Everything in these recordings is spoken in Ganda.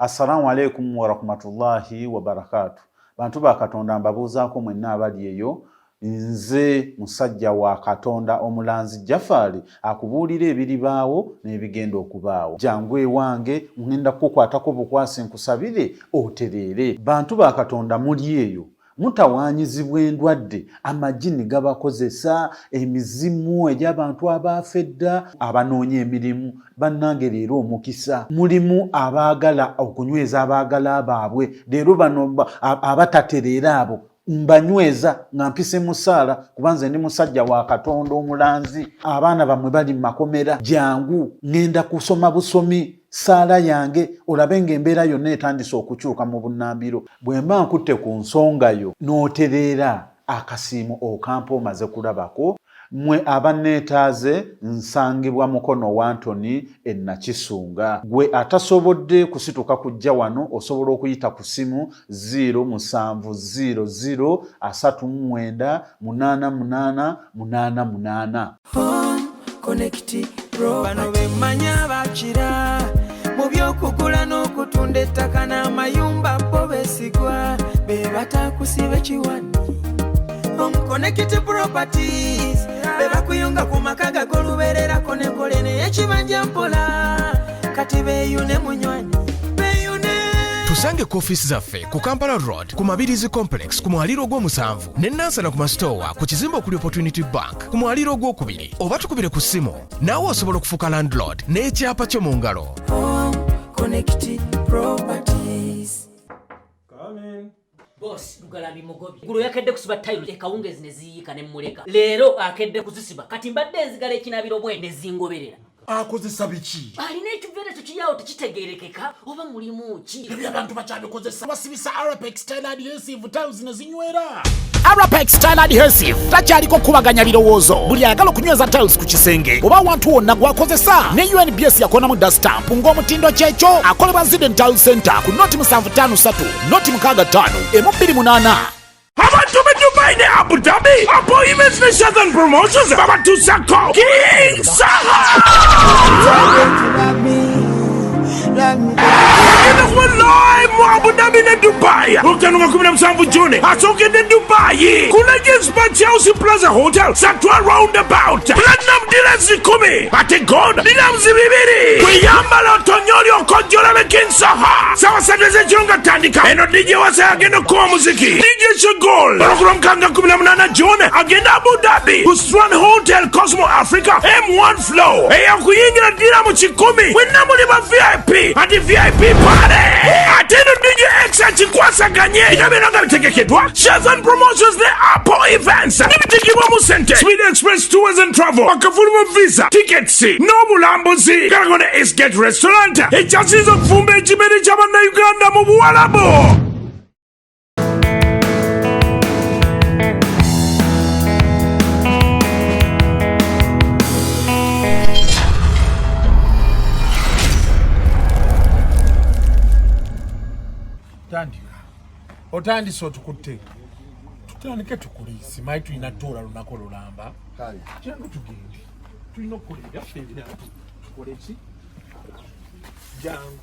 Assalamu alaikum wa rahmatullahi wa barakatuh. Bantu ba Katonda mbabuuzaako mwenna abali eyo. Nze musajja wa Katonda omulanzi Jafari akubuulira ebiribaawo n'ebigenda okubaawo. Jangu ewange ngenda kukwatako bukwasi nkusabire otereere. Bantu ba Katonda muli eyo. Mutawaanyizibwa endwadde amajini gabakozesa emizimu egy'abantu abafedda abanoonya emirimu bannange leero omukisa mulimu abaagala okunyweza abaagala baabwe leero bano abatatereera abo mbanyweza nga mpise musaala kubanze ndi musajja wa Katonda omulanzi abaana bamwe bali mu makomera jangu ngenda kusoma busomi saala yange olabe ng'embeera yonna etandise okukyuka mu bunnambiro bwe mba nkutte ku nsonga yo n'otereera akasiimo okampa omaze kulabako mwe abanneetaaze nsangibwa mukono wa Anthony Nakisunga gwe atasobodde kusituka kujja wano osobola okuyita ku simu 0700 Connect Pro bano bemanya bakira mu byokugula n'okutunda ettaka n'amayumba bo besigwa be batakusiba kiwani Connect Properties beba kuyunga ku makaga golubererako n'enkole n'ekibanja mpola kati beeyune munywanyi Tusange ku office zaffe ku Kampala Road ku Mabirizi Complex ku mwaliro gw'omusanvu ne Nansana ku Mastowa ku kizimbe okuli Opportunity Bank ku mwaliro gw'okubiri oba tukubire ku ssimu naawe osobola okufuuka landlord n'ekyapa kyo mu ngalo. Connect Properties. Boss Lugalabi Mugobi gulu yakedde kusiba tayiro ekawungezi ne ziyika ne muleka leero akedde kuzisiba kati mbadde enzigala ekinabiro bwende zingoberera akozesa biki alina ekivere tukiyawo tekitegerekeka oba mulimu ki ebyo abantu bakyabikozesa basibisa Arapex Style Adhesive tiles ne zinywera Arapex Style Adhesive takyaliko kubaganya birowoozo buli ayagala okunyweza tiles ku kisenge oba awantu wonna gwakozesa ne UNBS yakonamu dastamp ng'omutindo kyekyo akolebwa Ziden Tile Center ku noti 753 noti 65 228 abantu be Dubai ne Abu Dhabi appointments ne Southern Promotions babatusako King Saha Abu Dhabi ne Dubai ukanuka 17 June atoke ne Dubai kuna Genspa Chelsea Plaza Hotel Satwa Roundabout Platinum Dealers 10 ate God Dinams 2 kuyambala otonyoli okojola be King Saha sawa sadeze chonga tandika eno DJ wasa agenda kwa muziki DJ Shagol program kanga 18 June agenda Abu Dhabi Usran Hotel Cosmo Africa M1 Flow eya kuyingira dira mu 10 wenna muli ba VIP ati VIP party ateno DJ X chikwasa ganye ikabiranga bitegekedwa Southern Promotions ne Apple Events nibitikibwa mu center Speed Express Tours and Travel bakafuluma visa tickets no bulambuzi karagone Esgate Restaurant echasizo kufumba ekibere ky'abanna Uganda mu Buwalabo otandise otukutte tutandike tukulisi mayi tulina toola lunako lulamba jangu tugende tulina okukola ebyaffe ebiratu tukole ki jangu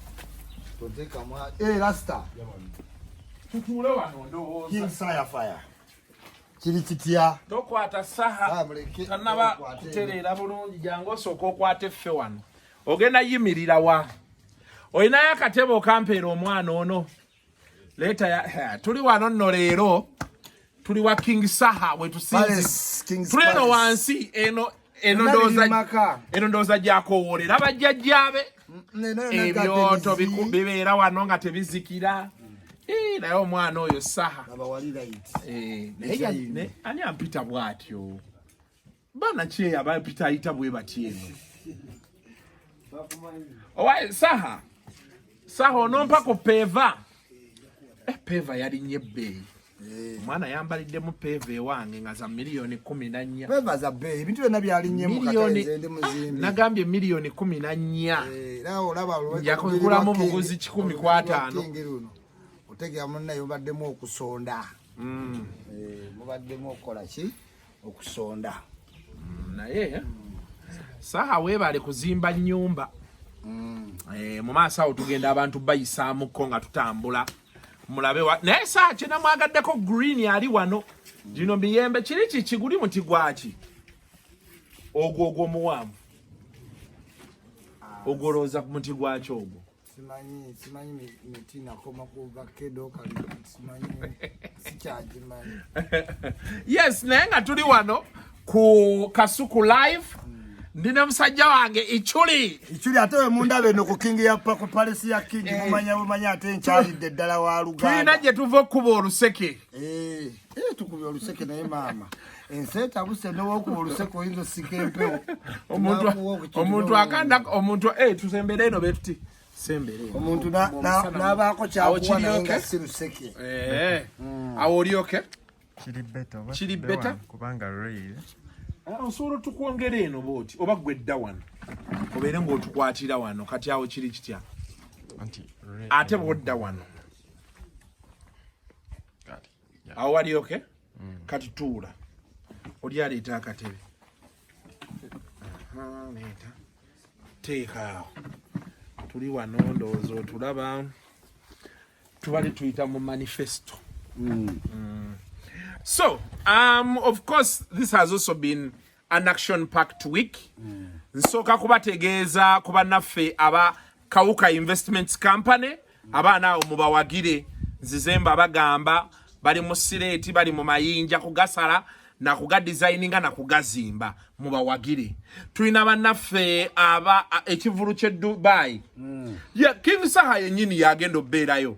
totekamwa rasta tutuule wano ndowooza King Fire kiri kitya tokwata saha tanaba kutereera bulungi jangu osooka okwata effe wano ogenda yimirira wa olinayo akatebe okampeera omwana ono leta ya tuli wano nno leero tuli wa King Saha we tusinzi tuli eno wansi eno ndoza gyakowolera bajjajjabe ebyoto bibeera wano nga tebizikira naye omwana oyo Saha naye ani ampita bw'atyo bana ki abampita ayita bwe bati eno owaye Saha onompako peva peva yalinye ebbeeyi omwana yambaliddemu peva ewange nga za $14,000 peva za bbeeyi ebintu byonna byalinyemu katenze ndi muzimbi nagambye $14,000 njakugulamu buguzi 15 otegera munnaye mubaddemu okusonda mubaddemu okukola ki okusonda naye Saha weebale kuzimba nnyumba Mu maaso awo tugenda abantu bayisaamuko nga tutambula mulabe naye saa kyena mwagaddeko green ali wano gino miyembe kiri kiguli muti gwaki ogwo muwanvu ogolooza ku muti gwaki ogwo simanyi miti nakoma kuva kedo kali simanyi sikyagimanyi. Yes, naye nga tuli wano ku Kasuku live ndine musajja wange ichuli ate we mundabe no ku king ya ku palisi ya king mumanya ate nkyalidde ddala wa Luganda tulina gye tuva okuba oluseke tukubye oluseke naye maama enseta buse n'okuba oluseke oyinza sikempewo omuntu akanda omuntu tusembere eno betuti sembere omuntu n'abaako kyakuwa naye nga si luseke awo oli oke kiri beta kubanga real osobola tukwongera eno booti oba gwedda wano obeere ng'otukwatira wano kati awo kiri kitya ate bwodda wano awo wali oke kati tuula oli aleeta akatebe teeka awo tuli wano ndowooza otulaba tubali tuyita mu manifesto. So, of course, this has also been an action-packed week. So, kakubategeeza kuba naffe aba Kawuka Investments Company, abaana mubawagire nzizemba bagamba bali mu Sireti bali mu mayinja kugasala na kuga designinga na kugazimba mubawagire. Tulina bannaffe aba ekivulu kye Dubai. King Saha yennyini yagenda obeerayo.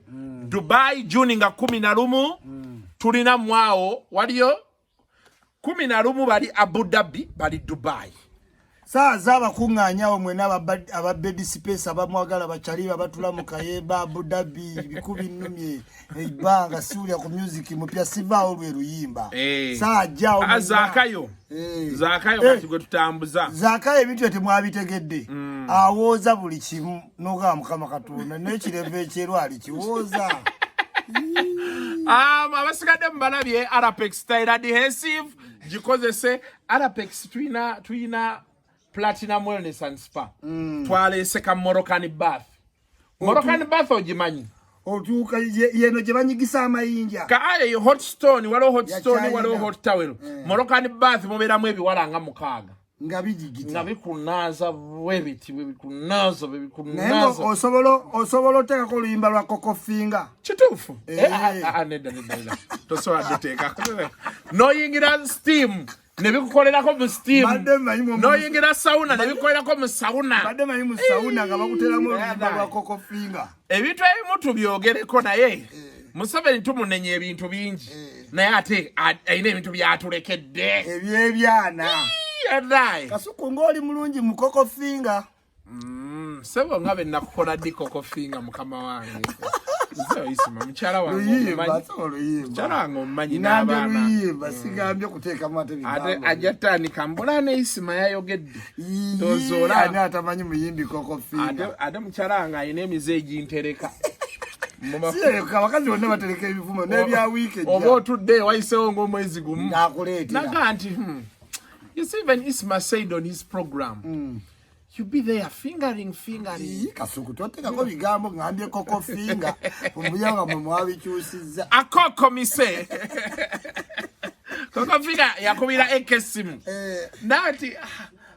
Dubai Juni nga 11 tulina mwao waliyo 11 bali Abu Dhabi bali Dubai. Saa zaba kunganyawo mwena aba bed space abamwagala bachali abatula mu Kayeba Abu Dhabi bikubi nnumye ibanga siulya ku music mupya siva olwe ruyimba. Saa jao azakayo kati gwe tutambuza zakayo ebintu ete mwabitegedde awoza buli kimu noga mukama Katonda n'ekireve kyerwali kiwoza. Abasigadde mbalabye Arapex style adhesive gikozese Arapex tuina Platinum Wellness and Spa. Twalese ka Moroccan bath. Moroccan bath ogimanyi. Otuka yeno gye banyigisa amayinja. Ka aye hot stone waliwo hot towel. Moroccan bath muberamu ebiwala nga mukaaga. Nga bijigita. Nga bikunaza webiti bikunaza. Osobola oteka ko luyimba lwa kokofinga. Kituufu. Nedda. Tosobola duteka. Noyingira steam. Nebikukolerako mu steam. Noyingira sauna nebikukolerako mu sauna. Badde manyi mu sauna nga bakuteramu luyimba lwa kokofinga. Ebintu ebimu tubyogereko naye Museveni tumunenye ebintu bingi. Naye ate ayina ebintu byatulekedde. Ebyebyana. Yadai. Kasuku ngoli mulungi mu kokofinga. Sebo ngabe nakukola di kokofinga mukama wange. Zo Isma mchara wangu mchara wangu mmanyi n'abaana basigambye kuteeka mate bigambo ajatani kambulane Isma yayogedde tozola ani atamanyi muyimbi kokofinga ate mchara wange ayina emizeegi ntereka siye kabakazi bonna batereka ebivumo n'ebya weekend oba otudde wayisewo ng'omwezi gumu nakuleetera naganti you see when Isma said on his program you be there fingering. Kasuku toteka ko bigambo ngambye koko finger. Umuyanga mu mwabikyusiza. Akoko mise. Koko finger yakubira ekesimu. Nati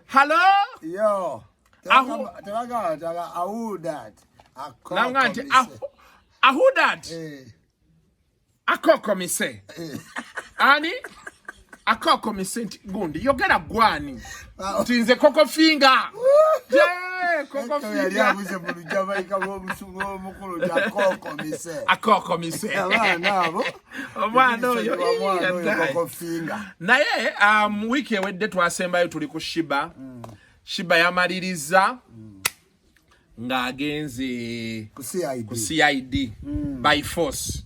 hello? Yo. Telaga ahudat. Akoko. Nanganti ahudat. Akoko mise. Ani? Akoko misenti gundi yogera gwani tinze koko finger koko finger yali abuze mu Jamaica bo musugo mukulu ja koko mise nabo omwana oyo koko finger naye wiki ewedde twasembayo tuli ku Sheeba yamaliriza ng'agenze ku CID by force.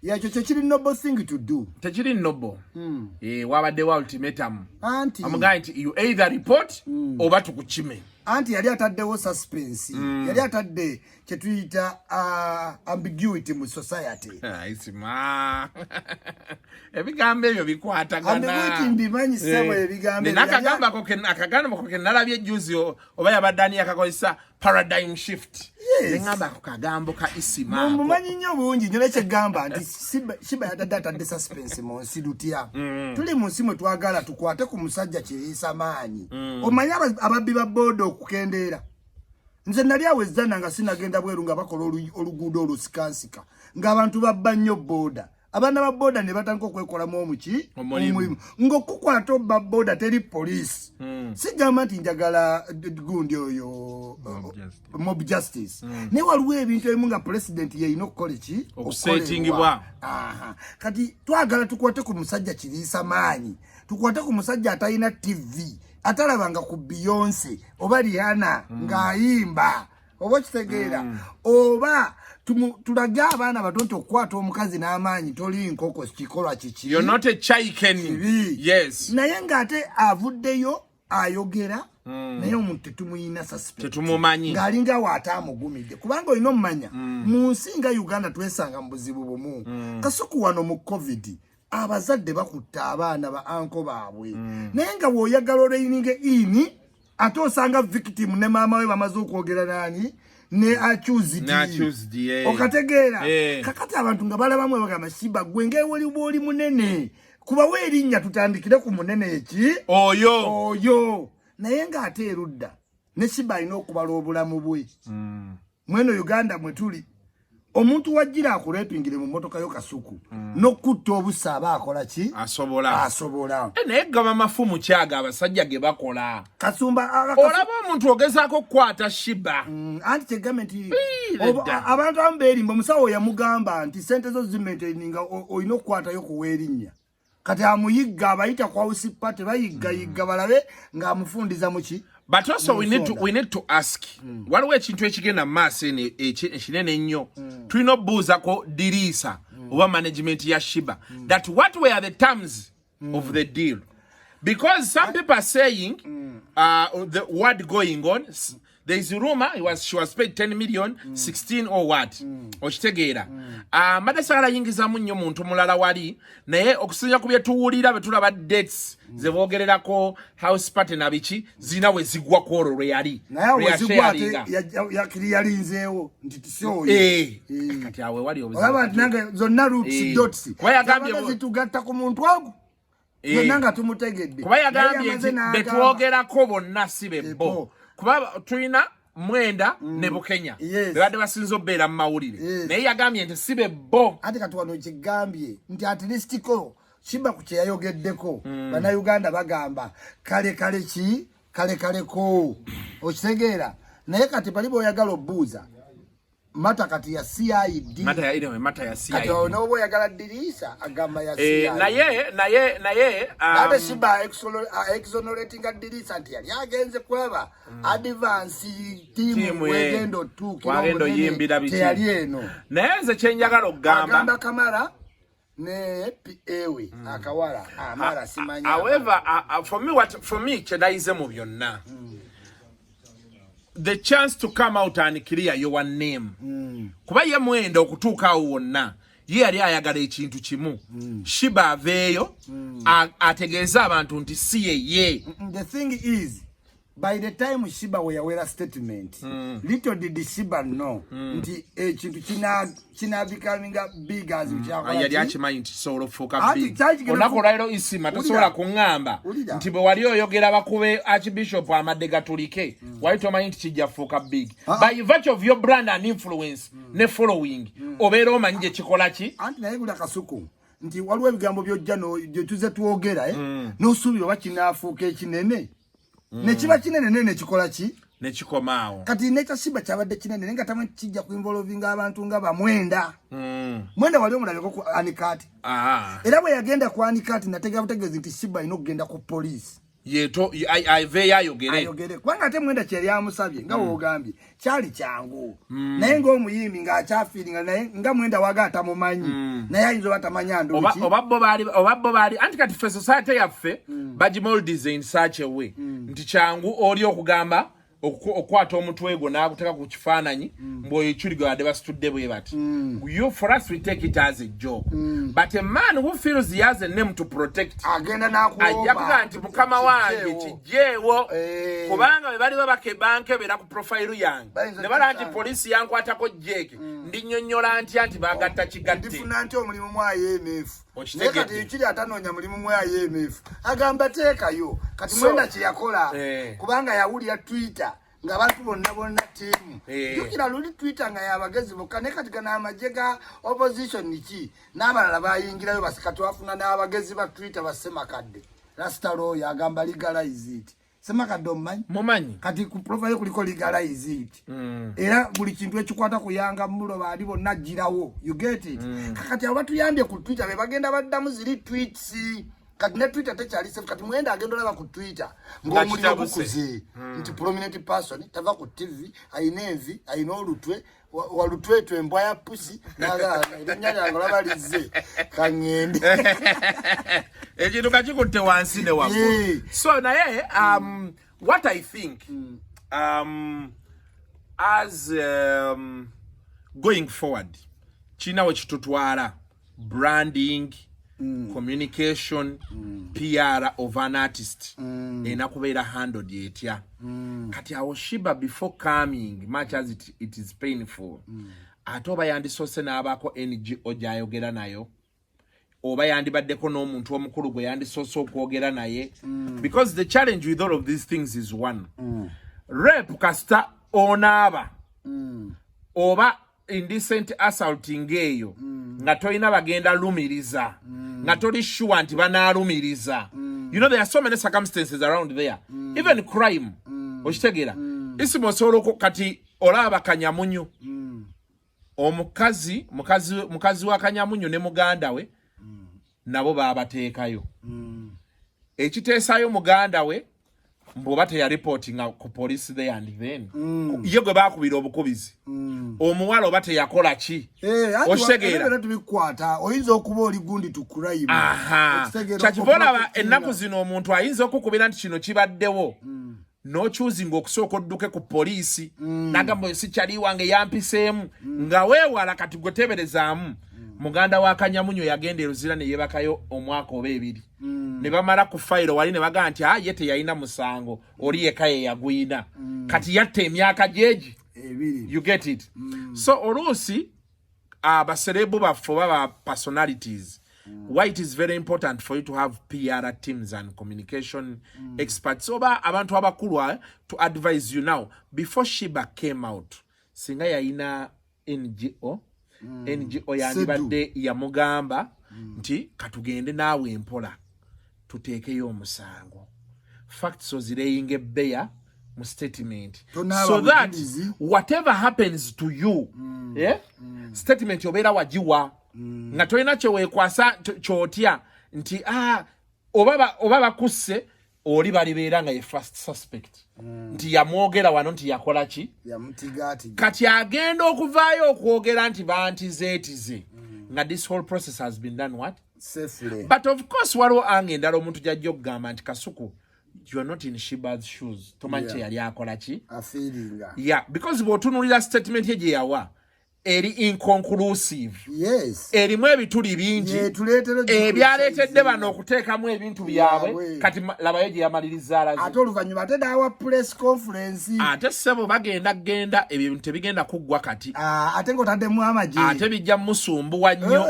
Yeah, chechiri noble thing to do. Techiri noble. Wabadde wa ultimatum. Auntie. Amugainti you either report oba tukuchime. Auntie yali ataddewo suspense. Yali atadde kyetuyita ambiguity mu society. Isma. ebigambo ebyo bikwatagana mbimanyi sebo ebigambo nakagamba ko kenalabye juzi oba yabadani akakozesa paradigm shift ngamba ko kagambo ka Isma mumanyi nnyo bungi nyo lekigamba nti Sheeba yatadde suspense mu nsi lutya tuli mu nsi mwe twagala tukwate ku musajja kiriisa maanyi omanyi ababbi ba boda okukendeera nze nali awezana nga sinagenda bweru nga bakola oluguudo olusikansika ng'abantu babba nnyo boda abaana ba boda ne batandika okwekolamu omulimu ng'okukwata obba boda teri poliisi sigamba nti njagala gundi oyo mob justice naye waliwo ebintu ebimu nga pulezidenti yeyina okukola ki okusetingibwa kati twagala tukwate ku musajja kiriisa maanyi tukwate ku musajja atalina tv atalabanga ku Beyonce oba Rihanna ng'ayimba oba kitegeera oba tulaga abaana bato nti okukwata omukazi n'amaanyi toli nkoko kikolwa kiki you're not a chicken yes naye ng'ate avuddeyo ayogera naye omuntu tetumuyina suspect tetumumanyi ng'alinga waataamugumidde kubanga olina omumanya mu nsi nga Uganda twesanga mu buzibu bumu Kasuku wano mu covid abazadde bakutta abaana ba anko baabwe naye nga bw'oyagala olaininge ini ate osanga victim ne maama we bamaze okwogera nani ne accused okategeera kakati abantu nga balabamu bagamba Sheeba gwe ng'ewoli bw'oli munene kuba weerinnya tutandikire ku munene eki oyo naye ng'ate erudda ne Sheeba alina okubala obulamu bwe mweno Uganda mwe tuli omuntu wajjira akurepingire mu motoka yo Kasuku n'okutta obusa aba akola ki asobola naye gaba mafumu kyaga abasajja ge bakola kasumba olaba omuntu ogezaako okukwata Sheeba anti kyegamba nti abantu abamu beerimba omusawo yamugamba nti sente zo zimaintaininga olina okukwatayo kuweerinnya kati amuyigga abayita kwa usipate bayigga balabe ng'amufundiza muki. But also we need to ask waliwo ekintu ekigenda maaso ekinene nnyo tulina obuuzako dirisa oba management ya Sheeba that what were the terms of the deal, because some people are saying the word going on. There is a rumor she was paid 10 million, 16 or what. Okitegeera. Madasala yingizamu nnyo muntu mulala wali naye okusinya ku bye tuwulira be tulaba dates ze bogererako house party na biki zina we zigwa ku olwo yali. Naye zigwa yakiri yalinzeewo nti tisoyo. Kati awe wali obuzibu. Olaba nange zonna roots dots. Kwa yagambye zitugatta ku muntu ogwo. Nanga tumutegedde. Kwa yagambye betwogerako bonna sibe bo. Kuba tulina mwenda ne Bukenya bade basinzo bera mu mawulire naye yagambye nti sibe bo ate katwano kigambye nti at least ko Sheeba ku kyeyayogeddeko bana Uganda bagamba kale ko okitegeera naye kati bali boyagala obuuza mata kati ya CID mata ya CID kati ono boyagala dirisa agamba ya CID naye ate Sheeba exonerating dirisa nti yali agenze kweba advance team wegendo wagendo yimbira biki yali eno naye nze kyenjagala okugamba kamara ne ewe akawala amara simanya. However for me kyedayize mu byonna the chance to come out and clear your name kuba ye mwenda okutuuka awo wonna ye yali ayagala ekintu kimu Sheeba aveeyo ategeeza abantu nti si ye. The thing is by the time Sheeba we aware statement little did Sheeba know nti ekintu kina becoming big as yali akimanyi nti sobola okufuuka big onakola lero Isma tosobola kuŋŋamba nti bwe wali oyogera bakube archbishop amadde gatulike wali tomanyi nti kijja kufuuka big by virtue of your brand and influence ne following obeera omanyi gye kikola ki anti naye gula Kasuku nti waliwo ebigambo byojja gye tuze twogera n'osuubira oba kinaafuuka ekinene ne kiba kinene nene kikola ki ne kikomaawo kati nekya Sheeba kyabadde kinene nenga tamwe kijja kuinvolvinga abantu nga bamwenda mwenda wali omulabeko ku anikati era bwe yagenda ku anikati natega butegezi nti Sheeba ino okugenda ku police yeto aive ayogere kubanga ate mwenda kyali amusabye nga woogambye kyali kyangu naye ng'omuyimbi ng'akyafiiringa naye nga mwenda waga atamumanyi naye ayinza batamanya ndoki oba bo baali anti kati ffe society yaffe bagimoldize in such a way nti kyangu oli okugamba okwata omutwe gwo n'aguteka ku kifaananyi mbw'oyo ekyuligo ade basitudde bwe bati. You, for us, we take it as a joke. But a man who feels he has a name to protect, ajja kuga nti mukama wange kijjeewo kubanga bwe bali babakebbanke beera ku profayiru yange ne bala nti poliisi yankwatako jeeke ndinnyonnyola ntya nti baagatta kigatte. Ndifuna nti omulimu mu IMF. Naye kati ekiri atanoonya mulimu mu IMF agamba teekayo kati mwenda kye yakola kubanga yawulira Twitter ng'abantu bonna tiimu. Jjukira luli Twitter nga y'abagezi bokka naye kati gana amagye ga opposition ki n'abalala bayingirayo basikati bafuna n'abagezi ba Twitter bassemakadde. Rasta Roy agamba legalize it. Semakadde omumanyi kati ku profile kuliko legalize it. Era buli kintu ekikwata kuyanga muloba ali bonna girawo. You get it? Kakati abantu yambye ku Twitter be bagenda baddamu ziri tweets. Kati ne Twitter tekyali safe kati mwenda agenda olaba ku Twitter ng'omuliro gukuze nti prominent person tava ku TV ayina envi ayina olutwe walutwetwe embwa ya pusi n'anyanya ng'olabalize kangende ekintu kakikutte wansi ne waggulu. So naye what I think as going forward kina we kitutwala branding communication PR of an artist enakubeera handled etya kati awo Sheeba before coming much as it is painful ate oba yandisoose n'abaako NGO gy'ayogera nayo oba yandibaddeko n'omuntu omukulu gwe yandisoose okwogera naye because the challenge with all of these things is one rape kasita onaaba oba indecent assaulting eyo nga tolina bagenda lumiriza nga toli sure nti banaalumiriza. You know there are so many circumstances around there even crime okitegeera Isma osobola kati olaba Kanyamunyu mukazi wa Kanyamunyu ne muganda we nabo baabateekayo ekiteesayo muganda we mboba teya reporting ku police there and then ye gwe baakubira obukubizi omuwala oba teyakola ki okitegeera tubikwata oyinza okuba oli gundi to crime kyakibola ennaku zino omuntu ayinza okukubira nti kino kibaddewo n'okyuzinga okusooka odduke ku poliisi nagamba si kyali wange yampiseemu nga weewala kati gwe teberezaamu muganda wa Kanyamunyu yagenda eruzira ne yebakayo omwaka oba ebiri ne bamala ku fayiro wali ne baga nti ye teyalina musango oli yeka ye yagwina kati yatta emyaka jeegi ebiri. You get it? So oluusi abaserebu baffe baba personalities why it is very important for you to have PR teams and communication experts oba abantu abakulu to advise you now. Before Sheeba came out singa yayina NGO yandibadde yamugamba nti katugende naawe empola tuteekeyo omusango facts ozireyinga ebbeya mu statement so that whatever happens to you statement obeera wagiwa nga tolina kyeweekwasa kyotya nti oba bakusse oli balibeera nga ye first suspect nti yamwogera wano nti yakola ki kati agenda okuvaayo okwogera nti bantizeetize nga this whole process has been done what safely. But of course waliwo ange endala omuntu gyajja okugamba nti Kasuku you are not in Sheeba's shoes tomanche yali akola ki because bw'otunuulira statement ye gye yawa eri inconclusive erimu ebituli bingi ebyaleetedde bano okuteekamu ebintu byabwe kati labayo gye yamaliriza alaze ate oluvannyuma ate daawa press conference ate ssebo bagenda ebintu tebigenda kuggwa kati ate ng'otaddemu amagye ate bijja musumbuwa nnyo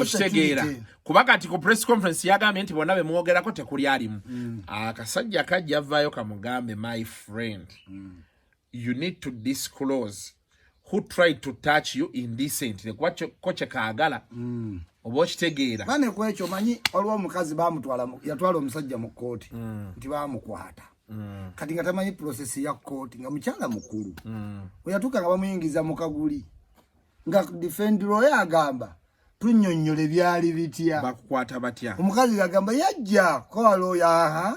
okitegeera kuba kati ku press conference yagambye nti bonna bemwogerako tekuli alimu akasajja kajja avaayo kamugambe my friend you need to disclose who tried to touch you indecently koche kaagala oba okitegeera bane kwekyo manyi waliwo omukazi yatwala omusajja mu kooti nti baamukwata kati nga tamanyi process ya kooti nga mukyala mukulu oyatuuka nga bamuyingiza mu kaguli nga defend lawyer agamba tunnyonnyole byali bitya bakukwata batya omukazi agamba yajja kola lawyer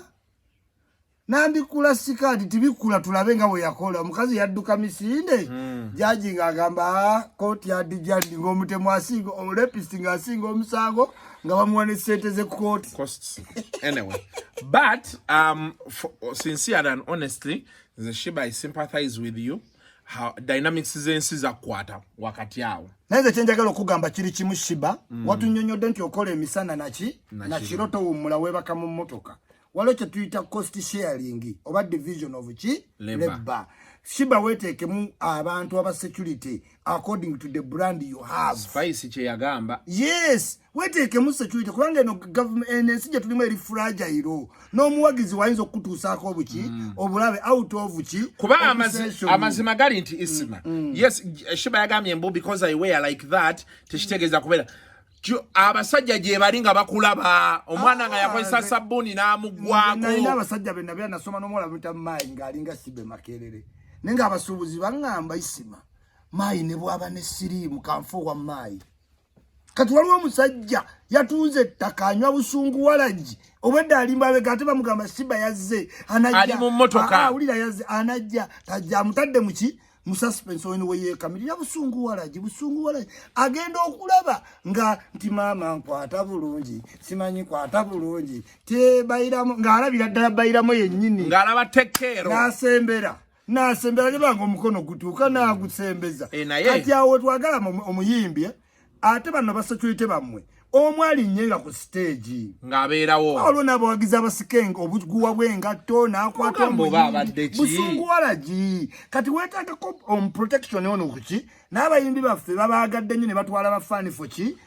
nambikula sikati tibikula tulabe nga bwe yakola omukazi yadduka misinde jaji ng'agamba kooti yadijjandi ng'omutemu asinga omurepisi ng'asinga omusango nga bamuwa ne ssente ze kooti anyway but sincere and honestly The Sheeba, I sympathize with you. How dynamics zensi za kwata wakati yao. Neze chenjagalo kugamba chiri chimu Sheeba. Watu nyonyodo nti okole emisana na chiroto umula webaka mu mmotoka. Walo kye tuyita cost sharing oba division of labor. Sheeba wetekemu abantu aba security according to the brand you have. Spice kye yagamba. Yes, wetekemu security kubanga no government ensije tulimu eri fragile. No muwagizi wayinza okutuusaako obuki obulabe out of ki kuba amazima gali nti Isma. Yes, Sheeba yagambye mbu because I wear like that teshitegeeza kubera abasajja gye balinga bakulaba omwana nga yakozesa sabuni n'amugwako. Nalina abasajja be nabya nasoma n'omuwala bita Mai ng'alinga Sibe Makerere. Nenga abasuubuzi bangamba Isma Mai ne bwaba ne sirimu kanfuwa Mai. Kati waliwo omusajja yatuuze ettaka anywa busungu walagi obwedda alimba abega bamugamba Sheeba yazze anajja ali mu mmotoka awulira yazze anajja tajja amutadde muki mu suspense wene weyeekamirira busungu walagi agenda okulaba nga nti maama nkwata bulungi simanyi kwata bulungi tebayiramu ng'alabira ddala bayiramu yennyini ng'alaba tekkeero n'asembera libanga omukono gutuuka n'agusembeza kati awo twagala omuyimbi ate bano basecurity bammwe omwali nnyenga ku stage ng'abeerawo olwo n'abawagizi abasikenga obuguwa bw'engatto n'akwata busungu walagi kati weetaagako protection ono kuki n'abayimbi baffe babaagadde nnyo ne batwala bafaani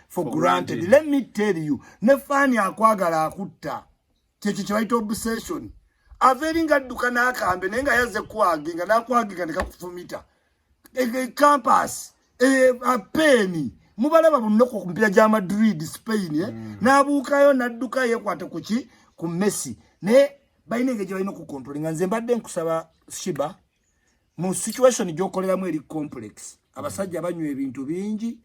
for granted. Let me tell you, ne faani akwagala akutta kyekyo kye bayita obsession averinga adduka n'akambe naye nga yazze kwaginga n'akwaginga ne kakufumita campus peni mubalaba bunnoko ku mpira gya Madrid Spain n'abuukayo n'adduka yeekwata kuki ku Messi ne balina engeri gye balina okukontrolinga. Nze mbadde nkusaba Sheeba mu situation gy'okoleramu eri complex abasajja banywa ebintu bingi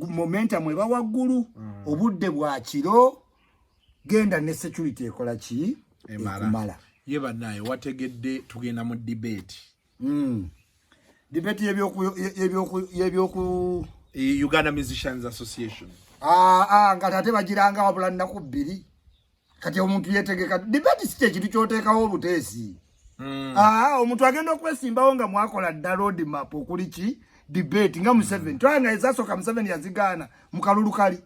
momentum eba waggulu obudde bwa kiro genda ne security ekola ki ekumala ye bannaye wategedde tugenda mu debate debate y'ebyoku Uganda Musicians Association. Nga tate bagiranga wabula nnaku 2 kati omuntu yetegeka debate si kyekintu kyoteekawo obuteesi. Omuntu agenda okwesimbawo nga mwakola dda road map okuli ki debate nga mu 7 twanga ezasooka mu 7 yazigaana mu kalulu kali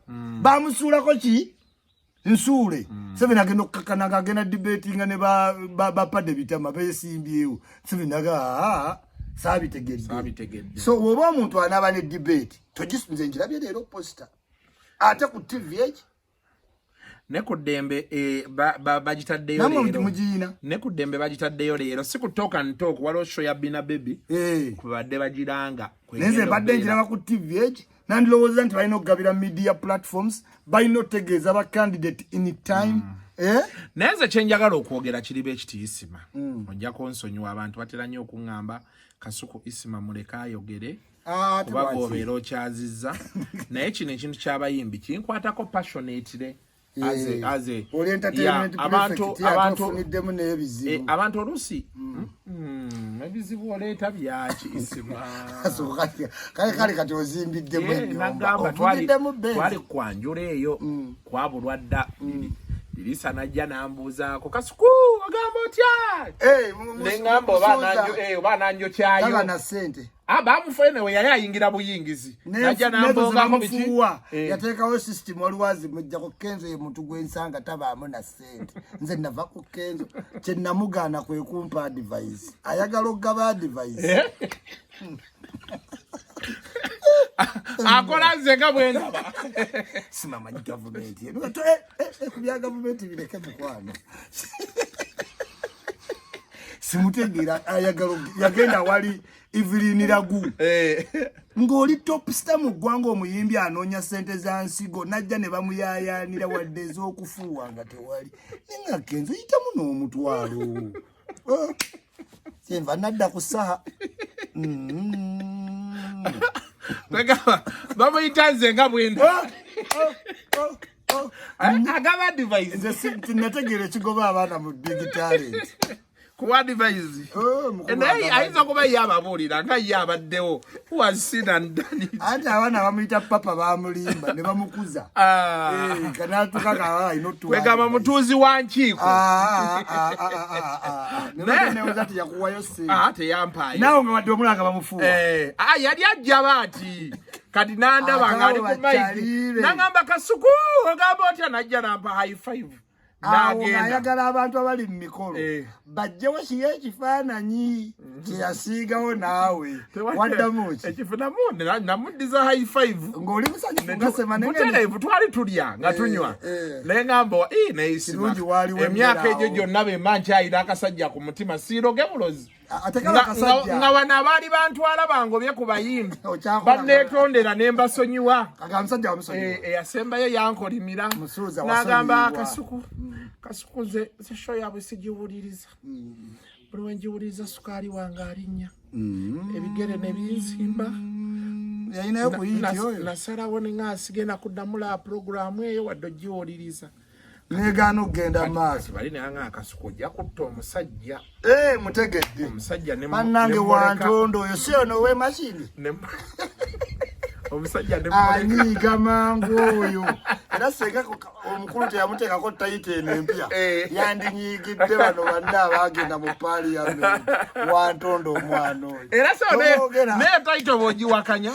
bamusuulako ki nsuule 7 agenda okukakkana ng'agenda debate nga ne bapadde bitama beesimbyewo 7 aga Sabitegedde. So woba omuntu anaaba ne debate togisunze njirabye leero poster ate ku TV ne ku ddembe bagitaddeyo leero ne ku ddembe bagitaddeyo leero si ku talk and talk waliwo show ya Bina Baby kubadde bagiranga nze badde njiraba ku TV nandilowooza nti balina okugabira media platforms balina otegeeza ba candidate in time naye nze kyenjagala okwogera kiriba ekitiisima ojjako nsonyiwa abantu batera nnyo okuŋŋamba Kasuku Isma muleka ayogere kuba bw'obeera okyazizza naye kino ekintu ky'abayimbi kinkwatako passionately abantu oluusi ebizibu oleeta byaki Isma kale kati ozimbiddemu ennyumba twali kwanjula eyo kwabulwa dda Dirisa najja nambuuzaako Kasuku ogamba otya neŋŋamba oba nanjo kyayo taba na ssente bamufene we yali ayingira buyingizi najja nambongako biki yateekawo system olwazi mujjako Kenzo ye muntu gw'ensanga tabaamu na ssente nze nava ku Kenzo kye namugaana kwe kumpa advice ayagala okugaba advice akola nze nga bwendaba simamanyi gavumenti ku bya gavumenti bireke mukwano simutegeera yagenda wali Evelyn Lagu ng'oli top star mu ggwanga omuyimbi anoonya ssente za nsigo najja ne bamuyaayaanira wadde ez'okufuuwa nga tewali ninga Kenzo yitamu n'omutwalo senva nadda ku ssaha bamuyita nze nga bwenda agaba advice nze nategeera ekigoba abaana mu big talent Ku advise. Naye ayinza kuba ye ababuulira nga ye abaddewo. Who has seen and done it. Ate abaana bamuyita papa bamulimba ne bamukuza. Kanaatuka kawa alina otuwa. Kwegamba mutuuzi wa nkiiko. Nebatenewoza teyakuwayo ssente. Teyampaayo. Naawe nga wadde omulanga bamufuuwa. Yali ajja baati. Kati nandaba nga ali ku maiki. Nagamba Kasuku ogamba otya najja nampa high five. Ayagala abantu abali mu mikolo bajjewo kiyo ekifaananyi kyeyasiigawo naawe waddamu ki ekifunamu namuddiza high five ng'oli musanyufu nga semanenmutereevu twali tulya nga tunywa naye ngamba neisima emyaka egyo gyonna bemba nkyayina akasajja ku mutima siiroge bulozi nga wano abaali bantwala bangobye ku bayimbi banneetondera ne mbasonyiwa eyasembayo yankolimira n'agamba Kasuku nze show yabwe sigiwuliriza buli we ngiwuliriza sukaali wange alinnya ebigere ne binzimba yayinayo ku yiti oyo nasalawo ne nga sigenda kuddamula programu eyo wadde ogiwuliriza negaana okugenda maaso bali naye nga Kasuku ojja kutta omusajja mutegedde omusajja bannange wantondo oyo si ono ow'emashini omusajja anyiiga mangu oyo era senga omukulu teyamuteekako tayita eno empya yandinyiigidde bano banna abaagenda mu paaliyamenti wantondo omwana oyo era naye tayita bw'ogiwakanya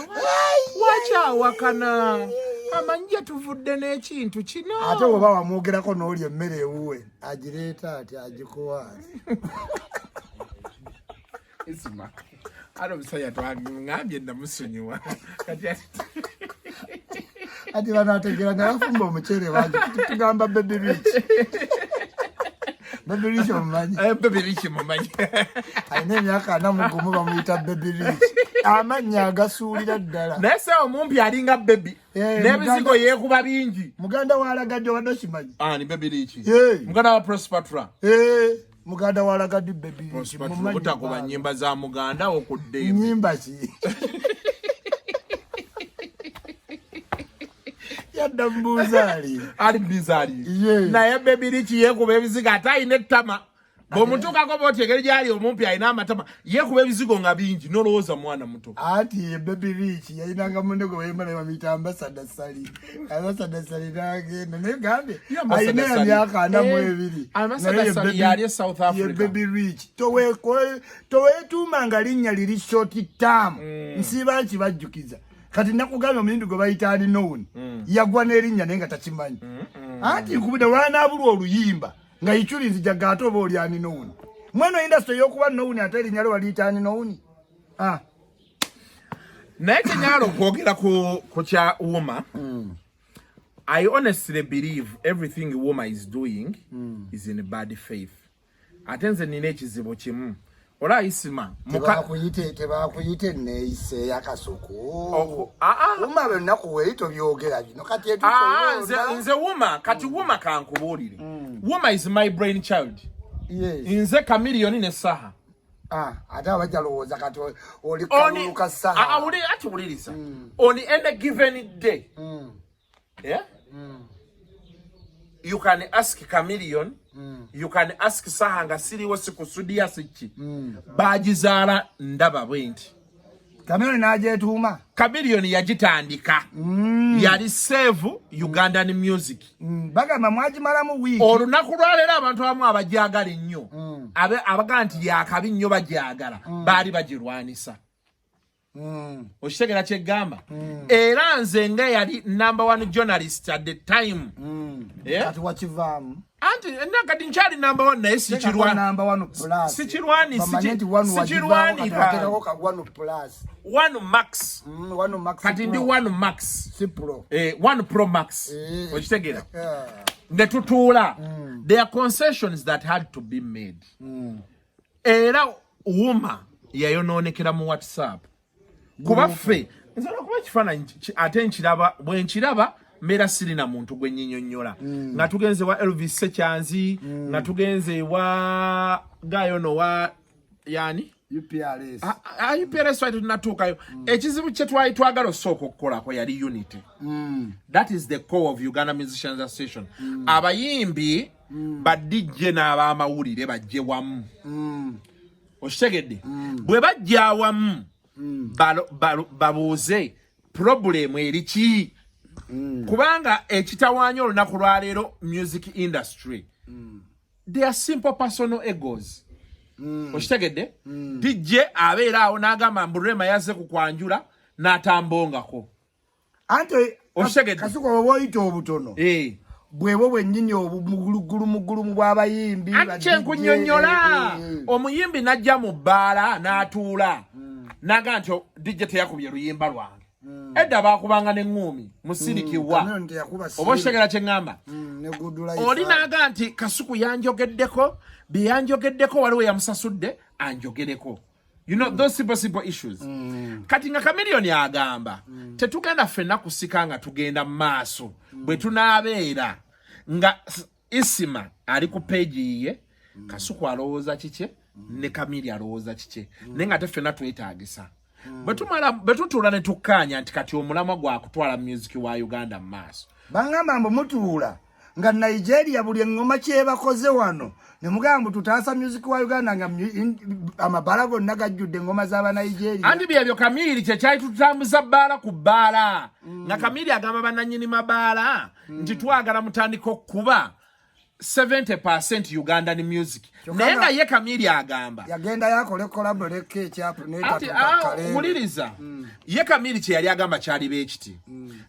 wakyawakana amanje tuvudde n'ekintu kino ate bw'oba wamwogerako n'oli emmere ewuwe agireeta ati agikuwaasi Isma ate omusajja twangambye namusonyiwa ati bano ategera nga bafumba omuceere bangi tugamba baby rich baby rich mumanyi alina emyaka 41 bamuyita baby rich amannya agasuulira ddala naye se omumpi alinga baby n'ebizigo yeekuba bingi muganda waalagadde wadde okimanyi ni baby rich muganda wa Prospatra muganda walagadde baby rich mutakuba nnyimba za muganda okudde nnyimba ki yadda mbuzaali ali bizali naye baby rich yeekuba ebizigo ate ayina ettama bw'omutuukako b'otegere gyali omumpi alina amatama yeekuba ebizigo nga bingi nolowooza mwana muto ati baby rich yayinanga munne gwe bayimala bamuyita ambasada sali n'agenda naye gambe ayina emyaka 42 yali e South Africa baby rich toweetuuma nga linnya liri short term nsiiba nkibajjukiza kati nakugambye omuyimbi gwe bayita aninowuni yagwa n'erinnya naye nga takimanyi anti nkubudde lwanaabulwa oluyimba nga ichulizi jagato oba oli aninowuni mweno industry y'okuba nowuni ate erinnya lyo waliyita aninowuni naye kenyalo okwogera ku kya Wuma I honestly believe everything Wuma is doing is in bad faith ate nze nina ekizibu kimu ola Isma tebakuyite neeyise ya Kasuku Wuma benaku weeyito byogera bino kati nze Wuma kati Wuma kankubuulire Wuma is my brain child nze Chameleon ne Saha ate abajja lowooza kati oli kaluluka Saha ati wuliriza on any given day you can ask Chameleon you can ask Saha nga siriwo sikusudia siki bagizaala ndaba bwenti Chameleon n'ajetuuma Chameleon yagitandika yali save Ugandan music bagamba mwagimalamu wiiki olunaku lwaleero abantu abamu abajagala ennyo abagaa nti yakabi nnyo bajagala baali bagirwanisa okitegera kyeggamba era nze nga yali number 1 journalist at the time kati wakivaamu anti nakati nkyali number 1 naye sikirwanira 1 max kati ndi 1 max 1 pro max okitegera ne tutuula there are concessions that had to be made era Wuma yayonoonekera mu WhatsApp kuba ffe nsobola kuba ekifaananyi ate nkiraba bwe nkiraba mbeera sirina muntu gwe nnyinnyonnyola nga tugenze wa Elvis Sekyanzi nga tugenze wa gayono wa yani UPRS. UPRS wali tunatuukayo. Ekizibu kye twali twagala osooka okukolako yali unity. That is the core of Uganda Musicians Association. Abayimbi ba DJ n'abamawulire bajje wamu. Oshitegedde. Bwe bajja wamu babuuze problem eri ki? Kubanga ekitawaanya olunaku lwaleero music industry. They are simple personal egos. Oshitegedde? DJ abeera awo n'agamba Mburema yazze kukwanjula n'atambongako. Anto Oshitegedde? Kasuku oboyita obutono. Bwebo bwennyini obumugulu mu bw'abayimbi. Anche nkunyonnyola. Omuyimbi najja mu bbaala n'atuula. Naga nti DJ teyakubye luyimba lwange. Edda baakubanga n'eŋŋumi musirikiwa. Oba okitegera kye ŋŋamba? Oli naga nti Kasuku yanjogeddeko, bye yanjogeddeko waliwo yamusasudde anjogereko. You know, those simple issues. Kati nga Chameleone agamba, tetugenda ffenna kusika nga tugenda mu maaso. Bwe tunaabeera nga Isma ali ku page ye, Kasuku alowooza kike, ne Chameleone alowooza kike. Naye nga teffenna twetaagisa. Bwe tutuula ne tukkaanya nti kati omulamwa gwa kutwala music wa Uganda mu maaso. Bangamba mbu mutuula nga Nigeria buli engoma kyebakoze wano. Ne mugamba tutaasa music wa Uganda nga amabala gonna gajjudde engoma z'aba Nigeria. Andi byebyo Chameleone kye kyali tutambuza bbaala ku bbaala. Nga Chameleone agamba bannannyini mabaala nti twagala mutandika okuba 70% Ugandan music. Naye nga ye Chameleone agamba yagenda yakole collaborate ekyapu muliriza. Ye Chameleone kye yali agamba kyali beekiti.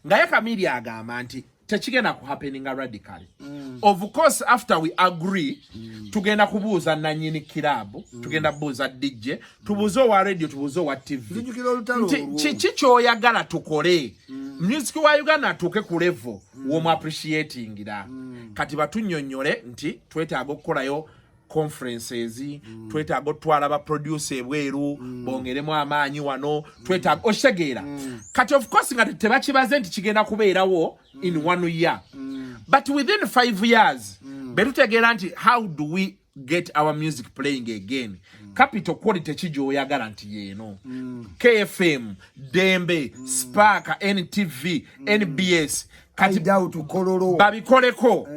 Nga ye Chameleone agamba nti tekigenda ku happening radically. Of course after we agree tugenda kubuuza nannyini club, tugenda kubuuza DJ, tubuuze wa radio, tubuuze wa TV. Kiki kyoyagala tukole? Music wa Uganda atuuke ku level w'omu appreciating da. Kati batunnyonnyole nti twetaaga okukolayo conferences, twetaaga otwala ba producer ebweru, bongeremu amaanyi wano, twetaaga oshegeera. Kati of course nga tebakibaze nti kigenda kubeerawo in 1 year. But within 5 years, betutegeera nti how do we get our music playing again? Capital quality kijooyagala nti yeeno. KFM, Dembe, Spark, NTV, NBS, kati babikoleko.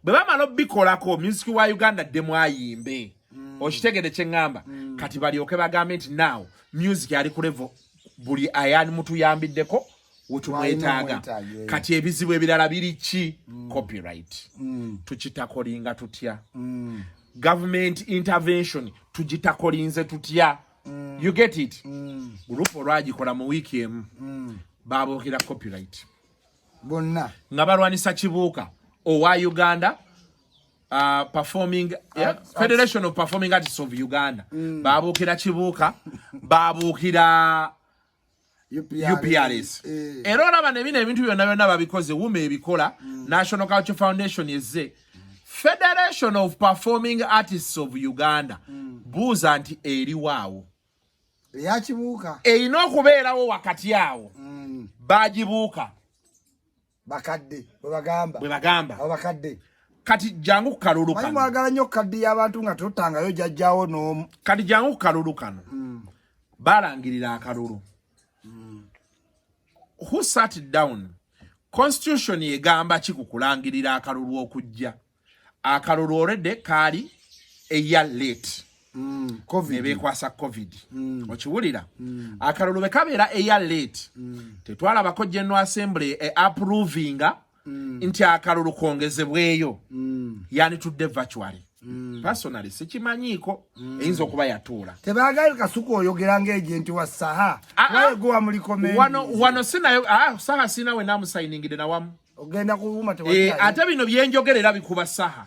Bwe bamala obikolako music wa Uganda ddemu ayimbe. Okitegedde kye ŋŋamba. Kati balyoke bagambe nti now music ali ku level buli ayani mutuyambiddeko wetumwetaaga. Kati ebizibu ebirala biri ki? Copyright. Tukitakolinga tutya. Government intervention tugitakolinze tutya. You get it? Ulupo lwagikola mu wiiki emu. Baabukira copyright. Bonna. Nga balwanisa kibuuka. Owa Uganda performing Federation of Performing Artists of Uganda. Baabukira kibuuka. Baabukira UPRS. Era olaba ne bino ebintu byonna babikoze wume ebikola. National Culture Foundation yezze. Federation of Performing Artists of Uganda. Buuza nti eri waawo. Yakibuuka. Erina okubeerawo wakati awo. Baagibuuka. Bakadde bwe bagamba abakadde kati jangu kukalulukano mali mwagala nnyo kaddi y'abantu nga totangayo jajjawo n'omu kati jangu kukalulukano balangirira akalulu. Who sat down? Constitution yegamba kikukulangirira akalulu okujja. Akalulu already kali a year late. COVID. Nebekwasa COVID. Okiwulira. Akalulu bekabeera a year late. Tetwalabako General Assembly approvinga nti akalulu kongezebweyo. Yani tudde virtually. Personally sikimanyiiko eyinza okuba yatuula. Tebaagayo Kasuku oyogera ng'agent wa Saha. Wayegowa muli comment. Wano sinayo Saha sina we namusayiningide na wamu. Ogenda kuwuma tewali. Ate bino byenjogerera bikuba Saha.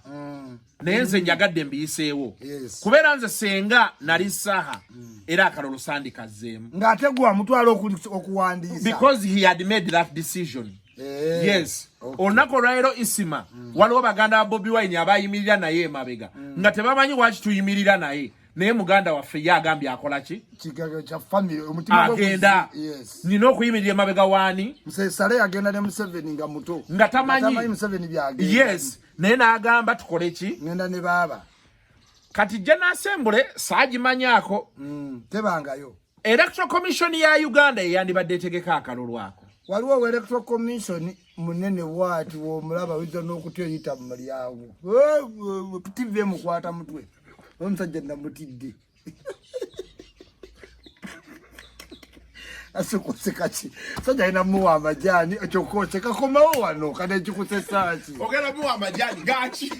Naye nze njagadde mbiyiseewo. Kubeera nze senga nali Saha era akalulu sandikazzeemu. Ng'ate gwa mutwala okuwandiisa. Because he had made that decision. Yes. Olunaku olwaleero Isma waliwo baganda ba Bobi Wine abayimirira naye emabega nga tebamanyi lwaki tuyimirira naye. Naye muganda waffe ye agambye akola ki? Kigaga kya family omutima agenda. Nina okuyimirira emabega waani? Musesale agenda ne Museveni nga muto. Nga tamanyi Museveni byagenda. Yes. Naye n'agamba tukole ki? Ngenda ne baaba. kati General Assembly saagimanyako tebangayo Electoral Commission ya Uganda yandibadde tegeka akalulu ako waliwo Electoral Commission munene bwati womulaba wiza n'okutuyita mu mulyango TV mukwata mutwe omusajja namutidde asukosekachi sajja ina muwa amajani chokose kakomawo wano kada chikusesachi ogera muwa amajani gachi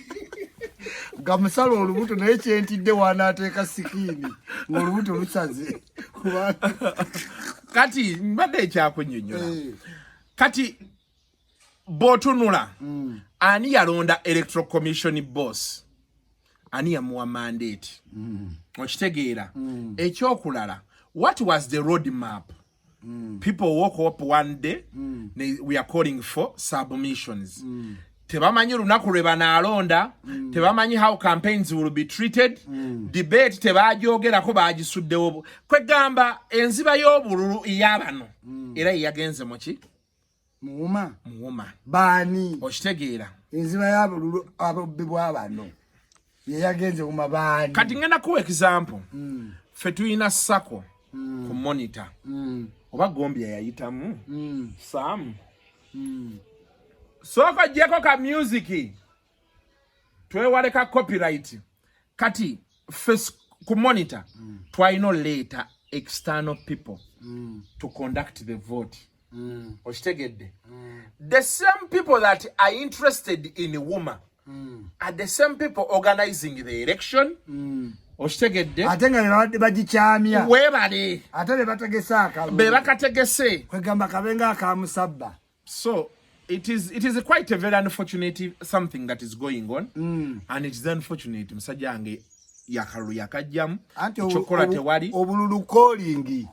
gamusalo olubuto naye kyentidde wanateeka sikini ng'olubuto lusaze kati mbadde ekyakunnyonnyola kati bw'otunula ani yalonda Electoral Commission boss ani yamuwa mandate okitegeera ekyokulala what was the road map people woke up one day we are calling for submissions tebamanyi lunaku lwe banaalonda tebamanyi how campaigns will be treated debate tebaajogerako baagisuddewo kwegamba enziba y'obululu ey'abano era yagenze muki muwuma baani okitegeera enziba y'obululu abobbi bw'abano yagenze mu baani kati ngenda kuwa example ffe tulina sako ku monitor oba Gombia yayitamu Sam soko jeko ka music twewaleka copyright kati first ku monitor twalina later external people to conduct the vote oshitegedde the same people that are interested in a woman are the same people organizing the election oshitegedde atenga bagikyamya webale ate bategese akalulu be bakategese kwegamba kabenga akamusabba so it is quite a very unfortunate something that is going on and it is unfortunate musajja wange yakalulu yakajjamu chokola tewali obululu calling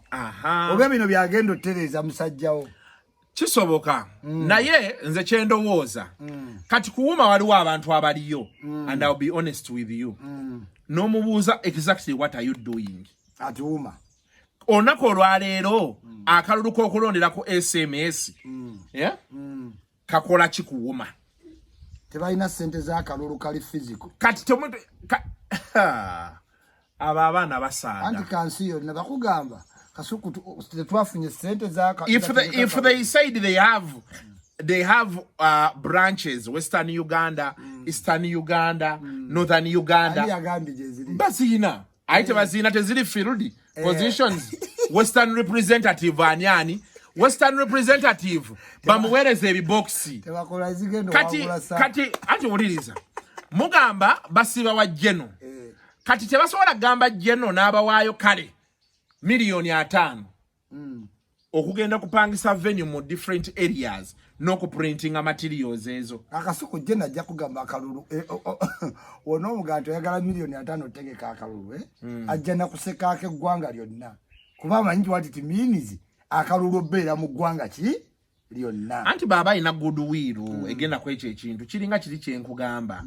oba bino byagendo tereza musajjawo kisoboka naye nze kyendowooza kati kuwuma waliwo abantu abaliyo and I'll be honest with you n'omubuuza exactly what are you doing atuuma olunaku olwaleero akalulu k'okulonderako SMS kakola kikuwuma tebalina sente z'akalulu kali physical kati abo abaana basaaga anti kansi yonna bakugamba Kasuku twafunye sente z'aka if they said they have branches Western Uganda Eastern Uganda Northern Uganda bazina aite bazina tezili field positions Western representative anyani Western representative bamuwereze ebiboxi kati ati uliriza mugamba basiba wa jeno kati tebasobola gamba jeno n'abawaayo kale million 5 okugenda kupangisa venue mu different areas n'okuprinting materials ezo Akasuku jena ajja kugamba akalulu ono omuganto yagala million 5 tegeka akalulu ajja na kuseka ake gwanga lyonna kuba amanyi wati timinizi akalulu beera mu gwanga ki lyonna anti baba ina goodwill egenda kwekyo ekintu kiringa kiri kyenkugamba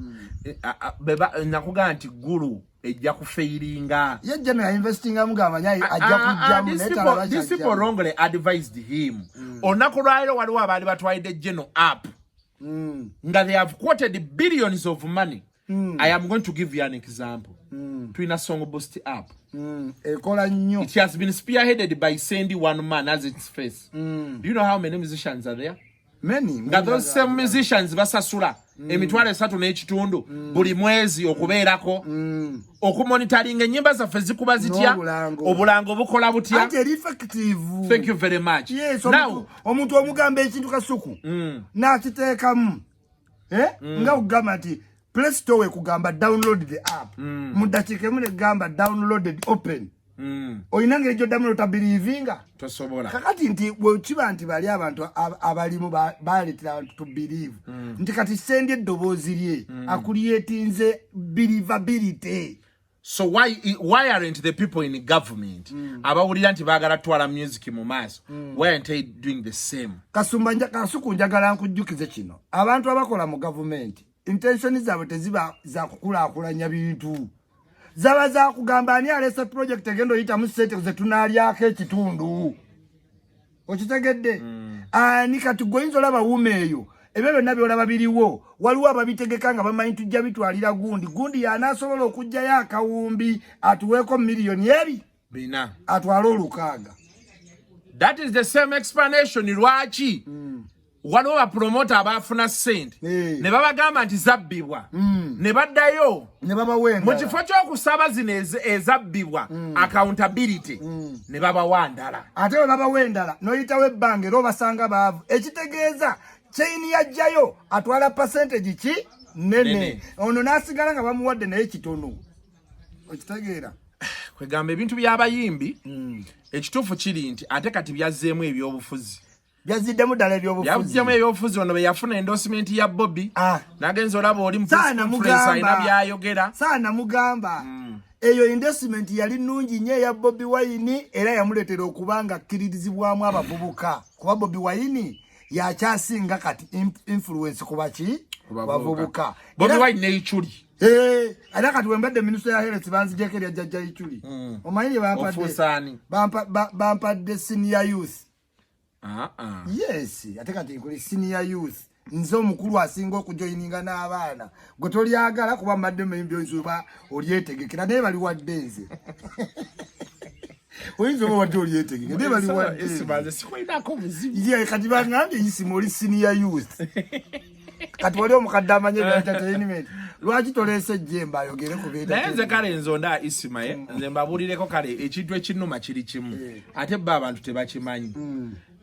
beba nakugamba nti guru ejja kufailinga yajja na investing amugamba nyai ajja kujjamu netala these people wrongly advised him onakolwayo waliwo abali batwalide general up nga they have quoted billions of money I am going to give you an example twina song boost up ekola nnyo it has been spearheaded by Sandy one man as its face do you know how many musicians are there many those same musicians basasula emitwalo 3 n'ekitundu buli mwezi okubeerako okumonitoring ennyimba zaffe zikuba zitya obulango bukola butya ate effective thank you very much yes, now omuntu omugamba ekintu Kasuku n'akiteekamu nga kugamba nti Play Store kugamba download the app mudakiike mune gamba downloaded open oyinanga ejo download believing tosobola kakati nti wekiba nti bali abantu abalimu baletera abantu to believe nti kati send eddoboozi lye akulietinze believability so why aren't the people in the government abawulira nti baagala twala music mu maaso why aren't they doing the same Kasuku njagala nkujjukize kino abantu abakola mu government intention zaabwe teziba za kukulaakulanya bintu zaba za kugamba ani alese project egendo yita mu sente ze tunalyako ekitundu okitegedde ani kati goyinza olaba wume eyo ebyo byonna byolaba biriwo waliwo ababitegeka nga bamanyi tujja bitwalira gundi y'anaasobola okujjayo akawumbi atuweeko miliyoni eri bina atwale olukaaga. That is the same explanation lwaki waliwo bapromota abafuna ssente ne babagamba nti zabbibwa ne baddayo ne babawenda mu kifo ky'okusaba zino ezabbibwa accountability ne babawandala ate we babawendala n'oyitawo ebbanga era obasanga baavu ekitegeeza chaini yajjayo atwala percentage ki nene ono n'asigala nga bamuwadde naye kitono okitegeera kwegamba ebintu by'abayimbi ekituufu kiri nti ate kati byazzeemu ebyobufuzi byaziddemu ddala ebyobufuzi ono be yafuna endorsement ya Bobby n'agenza olaba oli mu conference alina byayogera saana mugamba eyo endorsement yali nnungi nnyo eya Bobby Wine era yamuleetera okuba nga akkiririzibwamu abavubuka kuba Bobby Wine yakyasinga kati influence kubaki bavubuka Bobby Wine ne Ichuli era kati wembadde minister ya health banzijeko erya jjajja Ichuli omanyi bampadde senior youth yes ate kati nkuli senior youth nzo omukulu asinga okujoyininga n'abaana gwe tolyagala kuba mbadde mbyozuba olyetegekera naye bali wadde nze oyinza oba wadde olyetegekera naye bali wadde kati bangambye Isma oli senior youth kati wali omukadde amanye entertainment lwaki toleese ejjemba ayogere ku bintu naye nze kale nzonda Isma nze mbabuulireko kale ekintu ekinnuma kiri kimu ate bo abantu tebakimanyi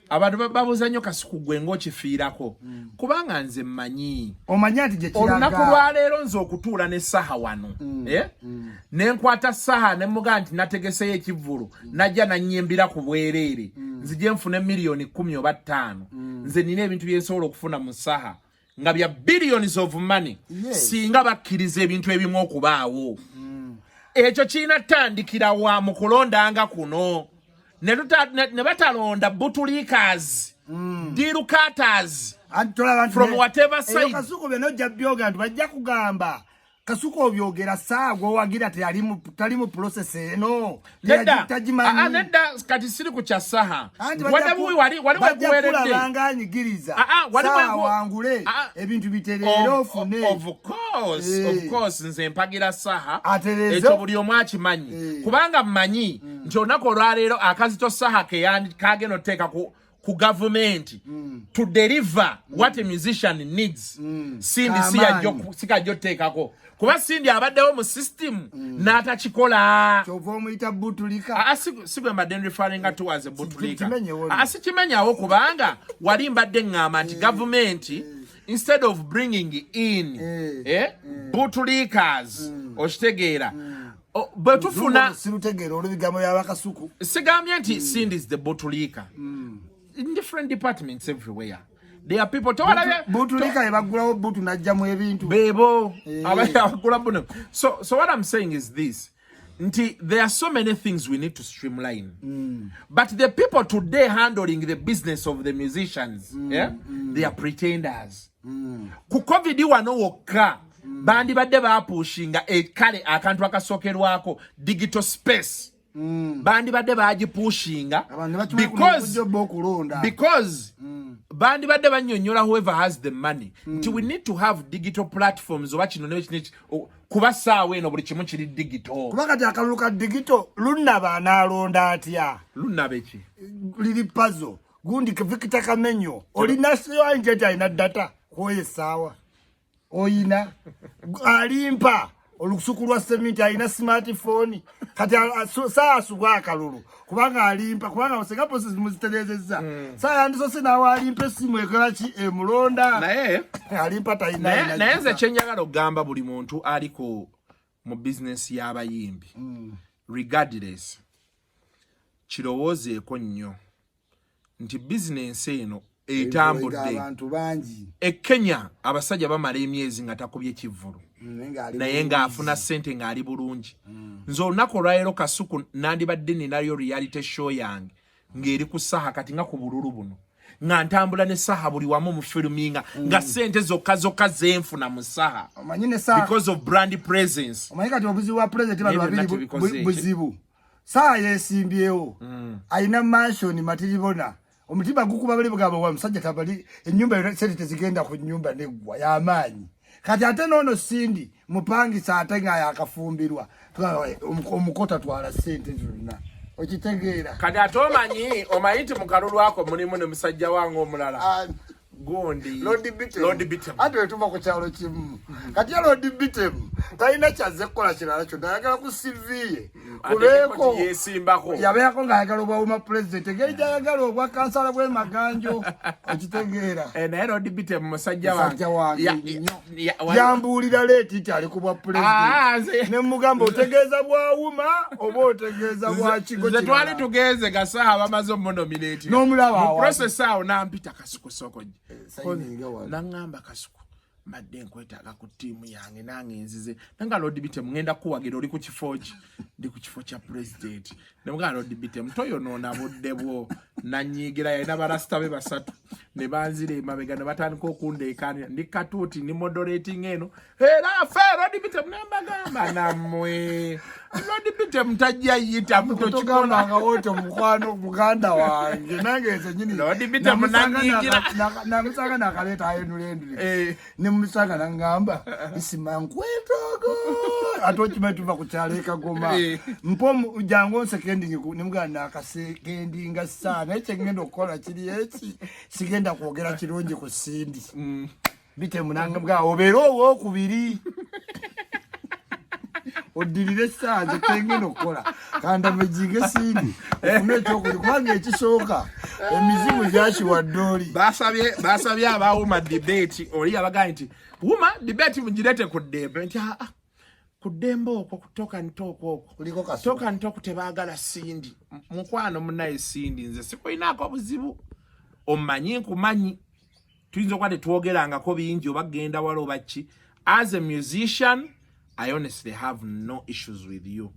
abantu babuuza nnyo Kasuku gwe ng'okifiirako kubanga nze mmanyi omanyi ati gye kiraga olunaku lwaleero nze okutuula n'essaha wano ne nkwata saha ne mugamba nti nategeseyo ekivvulu najja nannyimbira ku bwereere nzije nfune miliyoni 10 oba 5 nze nina ebintu bye nsobola okufuna mu saha nga bya billions of money singa bakkiriza ebintu ebimu okubaawo ekyo kirina ttandikira wa mu kulondanga kuno ne batalonda butulikas dirukaters from whatever side Kasuku beno jabyoga nti bajja kugamba Kasuku obyogera saagwa wagira tali mu process eno nedda kati siri ku kyasaha wadabuwi wali wekuweredde banganyigiriza wangule ebintu biterero ofune of course nze mpagira saha ekyo buli omu akimanyi kubanga mmanyi nti olunaku olwaleero akazito saha kagenda oteeka ku government to deliver what a musician needs sindi sikajja oteekako kuba sindi abaddewo mu system n'atakikola kyova omuyita butulika sigwe mbadde referringa towards a butulika sikimenyawo kubanga wali mbadde ngamba nti government instead of bringing in butulikas okitegeera bwetufuna sirutegeera olubigambo by'abakasuku sigambye nti sindi is the butulika in different departments everywhere. There are people butulika ebagulawo butu najjamu ebintu bebo abagula buno. So what I'm saying is this. There are so many things we need to streamline. But the people today handling the business of the musicians, they are pretenders. Ku COVID wano wokka bandi badde bapushinga kale akantu akasokerwako digital space. Bandi badde bagipushinga because bandi badde banyonyola whoever has the money. We need to have digital platforms oba kino kuba saawe eno buli kimu kiri digital. Kuba kati akalulu ka digital lunaba analonda atya. Lunaba eki liri puzzle gundi Victor Kamenyo olina sio injeta ina data koye sawa oyina alimpa olusukulwa semita ina smartphone kati saa suwa akalulu kubanga alimpa kubanga osega process muzitelezeza saa ndiso sina walimpa simu ekolachi emulonda naye alimpa taina naye nze kyenjagala ogamba buli muntu aliko mu business y'abayimbi regardless kirowoozeeko nnyo nti business eno etambudde abantu bangi Kenya abasajja bamala emyezi nga takubye kivvulu naye ng'afuna ssente ng'ali bulungi nze olunaku olwaleero Kasuku nandibadde ninayo reality show yange ng'eri ku saha kati nga ku bululu buno nga ntambula ne saha buli wamu mu filminga nga ssente zokka zenfuna mu saha because of brand presence. Omanyi kati obuzibu bwa president bali babiri buzibu saha yesimbyewo ayina mansion matiribona omutima gukuba bali bugaba wa musajja tabali ennyumba yo sente tezigenda ku nyumba neggwa y'amaanyi kati ate noono Sindi mupangisa ate nga yakafumbirwa omukota twala sente zonna okitegeera kati ate omanyi mu kalulu ako mulimu ne musajja wange omulala Gondi Lord Bitem ate tuma ku kyalo kimu kati Lord Bitem talina kyaze kukola kirala kyonna ayagala ku CV kubeeko yesimbako yabeeko ng'ayagala obwawuma president engeri gy'ayagala obwa kansala bwe maganjo okitegeera naye Lord Bitem musajja wange yambuulira leeti nti ali ku bwa president ne mugamba otegeeza bwawuma oba otegeeza bwakigo kirala twali tugeze gasaha bamaze omunominate n'omulaba mu process awo nampita Kasuku soko nangamba Kasuku madde nkwetaaga ku tiimu yange nange nzize nanga Lord Bitem ngenda kuwagira oli ku kifo ki ndi ku kifo kya president nemugamba Lord Bitem toyonoona budde bwo nanyigira yalina barasita be basatu ne banzira emabega ne batandika okundeekaanira ndi katuuti ni moderating eno era fe Lord Bitem nembagamba nammwe Lord Bitem tajja yita mutokigambanga wote mukwano muganda wange nange ezo nyini Lord Bitem nanyigira namusanga nakaleta ayenulendule nemusanga nangamba Isma nkwetogo atochima tuva kuchaleka goma mpo jango seconding nimuganda akasekendinga sana eche ngendo kola kiri echi sigenda kwogera kirungi ku Sindi Bitem nangamba obero wo kubiri odirire sanje tengeno kola kanda mejige Sindi okunecho kulikwanga ekisooka emizimu gyashi wadoli basabye abawuma debate oli abaga nti wuma debate mujirete ku dembe nti ku dembe okwo kutoka ntoko okwo kuliko toka ntoko tebagala Sindi mukwano munaye Sindi nze sikoinako buzibu omanyi nkumanyi tuyinza kwate twogerangako bingi obagenda walo baki as a musician I honestly have no issues with you.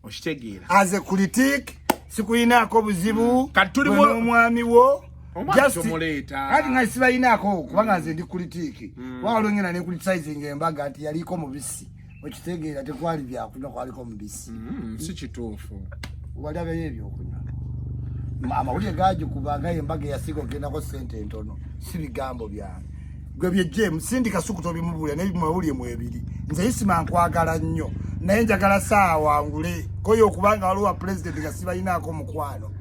Oshitegeera. As a critic, sikuinako buzibu. Katuli omwami wo. Just muleta. Kati ngasiba inako kubanga nze ndi critic. Walongera ne criticizing embaga nti yaliko mubisi. Okitegeera tekwali bya kuno kwaliko mubisi. Si kituufu. Wali abayebyo okunywa. Amawulire gaje kubanga embaga yasigo genda ko sente entono. Si bigambo byange. Gwebye James Sindi Kasuku tobimubulya ne bimawulye mu ebiri nze Isma nkwagala nnyo naye njagala saawa ngule koyo kubanga waliwo president gasiba inako mukwano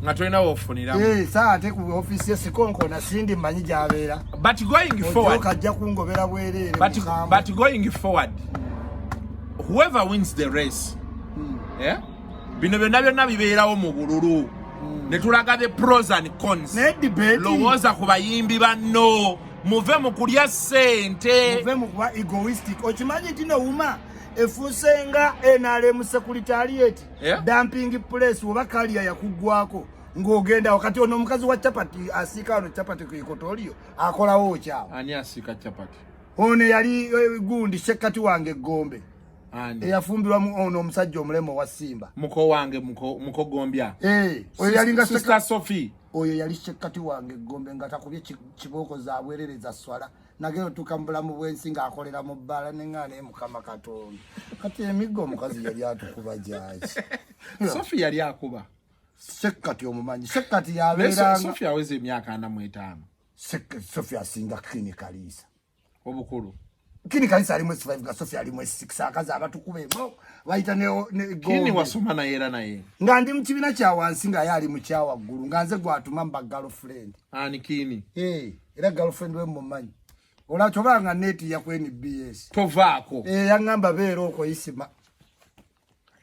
nga tulina wofunira saa te ku office ya Sikonko na Sindi manyi jabeera but going forward kajja kungobera bwerere but going forward whoever wins the race bino byonna bibeerawo mu bululu netulaga the pros and cons lowooza ku bayimbi banno muve mu kulya ssente muve mu kuba egoistic okimanyi nti nowuma efuusenga NRM secretariat dumping place oba kaliya yakuggwako ng'ogenda wakati ono omukazi wa chapati asiika ono chapati ku ikotolio akolawo okyawo ani asiika chapati ono yali gundi Shekati wange Gombe eyafumbirwa ono omusajja omulemo wa Simba muko wange muko Gombya oyo yali nga Sister Sophie oyo yali Shekati wange Gombe nga takubye kiboko za bwerereza swala nagero tukambula mu bwensi nga akolera mu bbala nengane mukama Katonda kati emigo omukazi yali atukuba jaji Sophie yali akuba Shekati omumanyi Shekati yabeeranga Sophie aweze emyaka 45 Sophie asinga clinicalisa obukulu Kini kalisa ali mwezi 5 ga Sophie ali mwezi 6 akaza abatukube mo bayita ne kini wasoma na era naye nga ndi mu kibina kya wansi nga yali mu kyawa ggulu nga nze gwatuma mba girlfriend ani kini era girlfriend we mumanyi ola chobanga neti ya kweni BS tovaako yangamba beero ko Isma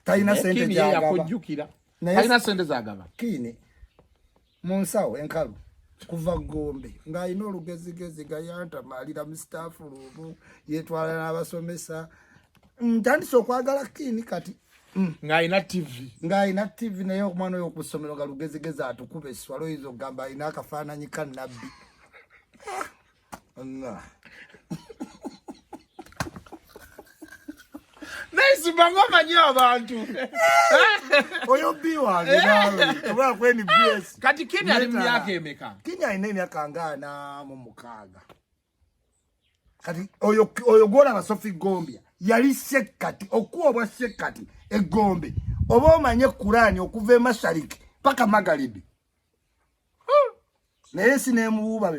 taina sente kini jagaba yakujjukira taina sente zagaba kini munsawo enkalu kuva Gombe nga ino olugezigezi gayanta malira mu staff room yetwala n'abasomesa ntandise okwagala kini kati nga ina TV naye omwana oyo okusomero nga lugezigezi atukube eswalo izo gamba ina akafaananyi ka nabbi Nice bangoma nyo abantu. Oyo biwa nawe. Oba kweni BS. Kati Kenya ali myaka emeka. Kenya ine myaka ngana mu mukaga. Kati oyo gora na Sophie Gombia yali Shekati okuobwa Shekati egombe. Oba omanye Kurani okuva mashariki paka magharibi. naye sinemubuuba be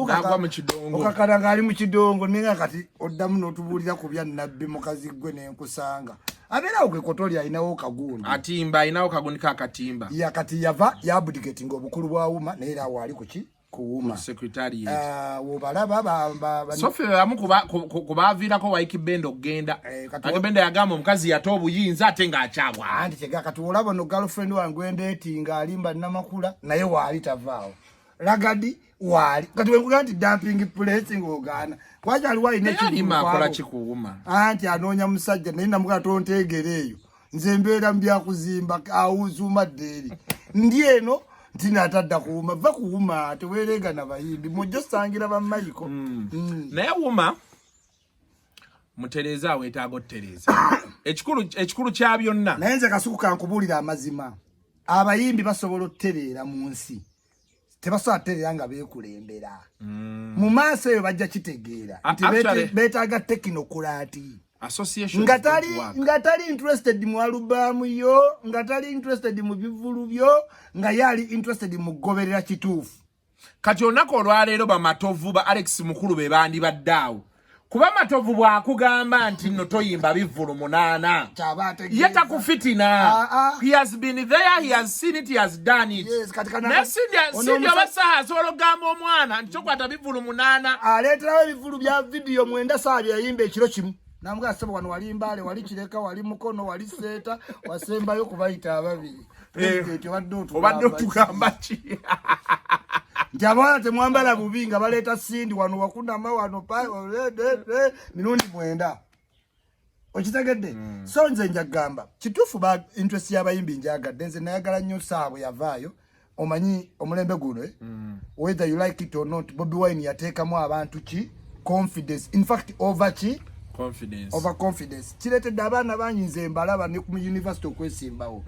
nagwa mu kidongo okakala ng'ali mu kidongo nenga kati oddamu n'otubuulira ku bya nabbi mukazi gwe nenkusanga abeerawo gwe kotoli alinawo kagundi atimba alinawo kagundi kakatimba yakati yava yabudigetinga obukulu bwa wuma naye era waali kuki kuwuma wobalaba sofe bamu kubaaviirako waikibenda okugenda akibenda yagamba omukazi yata obuyinza ate ng'akyabwa anti kyega kati olaba no girlfriend wange wendeeti ng'alimba namakula naye waali tavaawo lagadi waali kati wenkugaa nti dumping place ng'ogaana wakyali wainakola kikuwuma anti anoonya musajja naye namugala tonteegera eyo nze mbeera mu byakuzimba awuzuumadde eri ndi eno ntina atadda kuwuma va kuwuma teweerega na bayimbi mujja osangira bammayiko naye wuma mutereeza weetaaga otutereeza ekikulu kya byonna naye nze Kasuku kankubuulira amazima abayimbi basobola otutereera mu nsi tebasobola tutereera nga beekulembera mu maaso eyo bajja kitegeera nti beetaaga tekinokulaati nga tali interested mu alubamu yo nga tali interested mu bivulu byo nga yali interested mu kugoberera kituufu kati olunaku olwaleero bamatovu ba Alex mukulu be bandibaddeawo kuba matovu bwakugamba nti nno toyimba bivulu 8 ye takufitina he has been there he has seen it he has done it nasindio basaha asobola okugamba omwana nti tokwata bivulu 8 aleeterawo ebivulu bya vidiyo 9 saa byayimba ekiro kimu namuga sebo wano wali mbale wali kireka wali mukono wali seta wasembayo kubayita ababiri obadde otugamba ki nti abana temwambala bubinga baleeta sindi wano wakundama wano mirundi 9 okitegedde so nze njagamba kituufu ba interest y'abayimbi njagadde nze nayagala nnyo saabwe yavaayo omanyi omulembe guno whether you like it or not Bobi Wine yateekamu abantu ki confidence in fact over confidence kiretedde abaana bangi nze mbalaba ne ku university okwesimbawo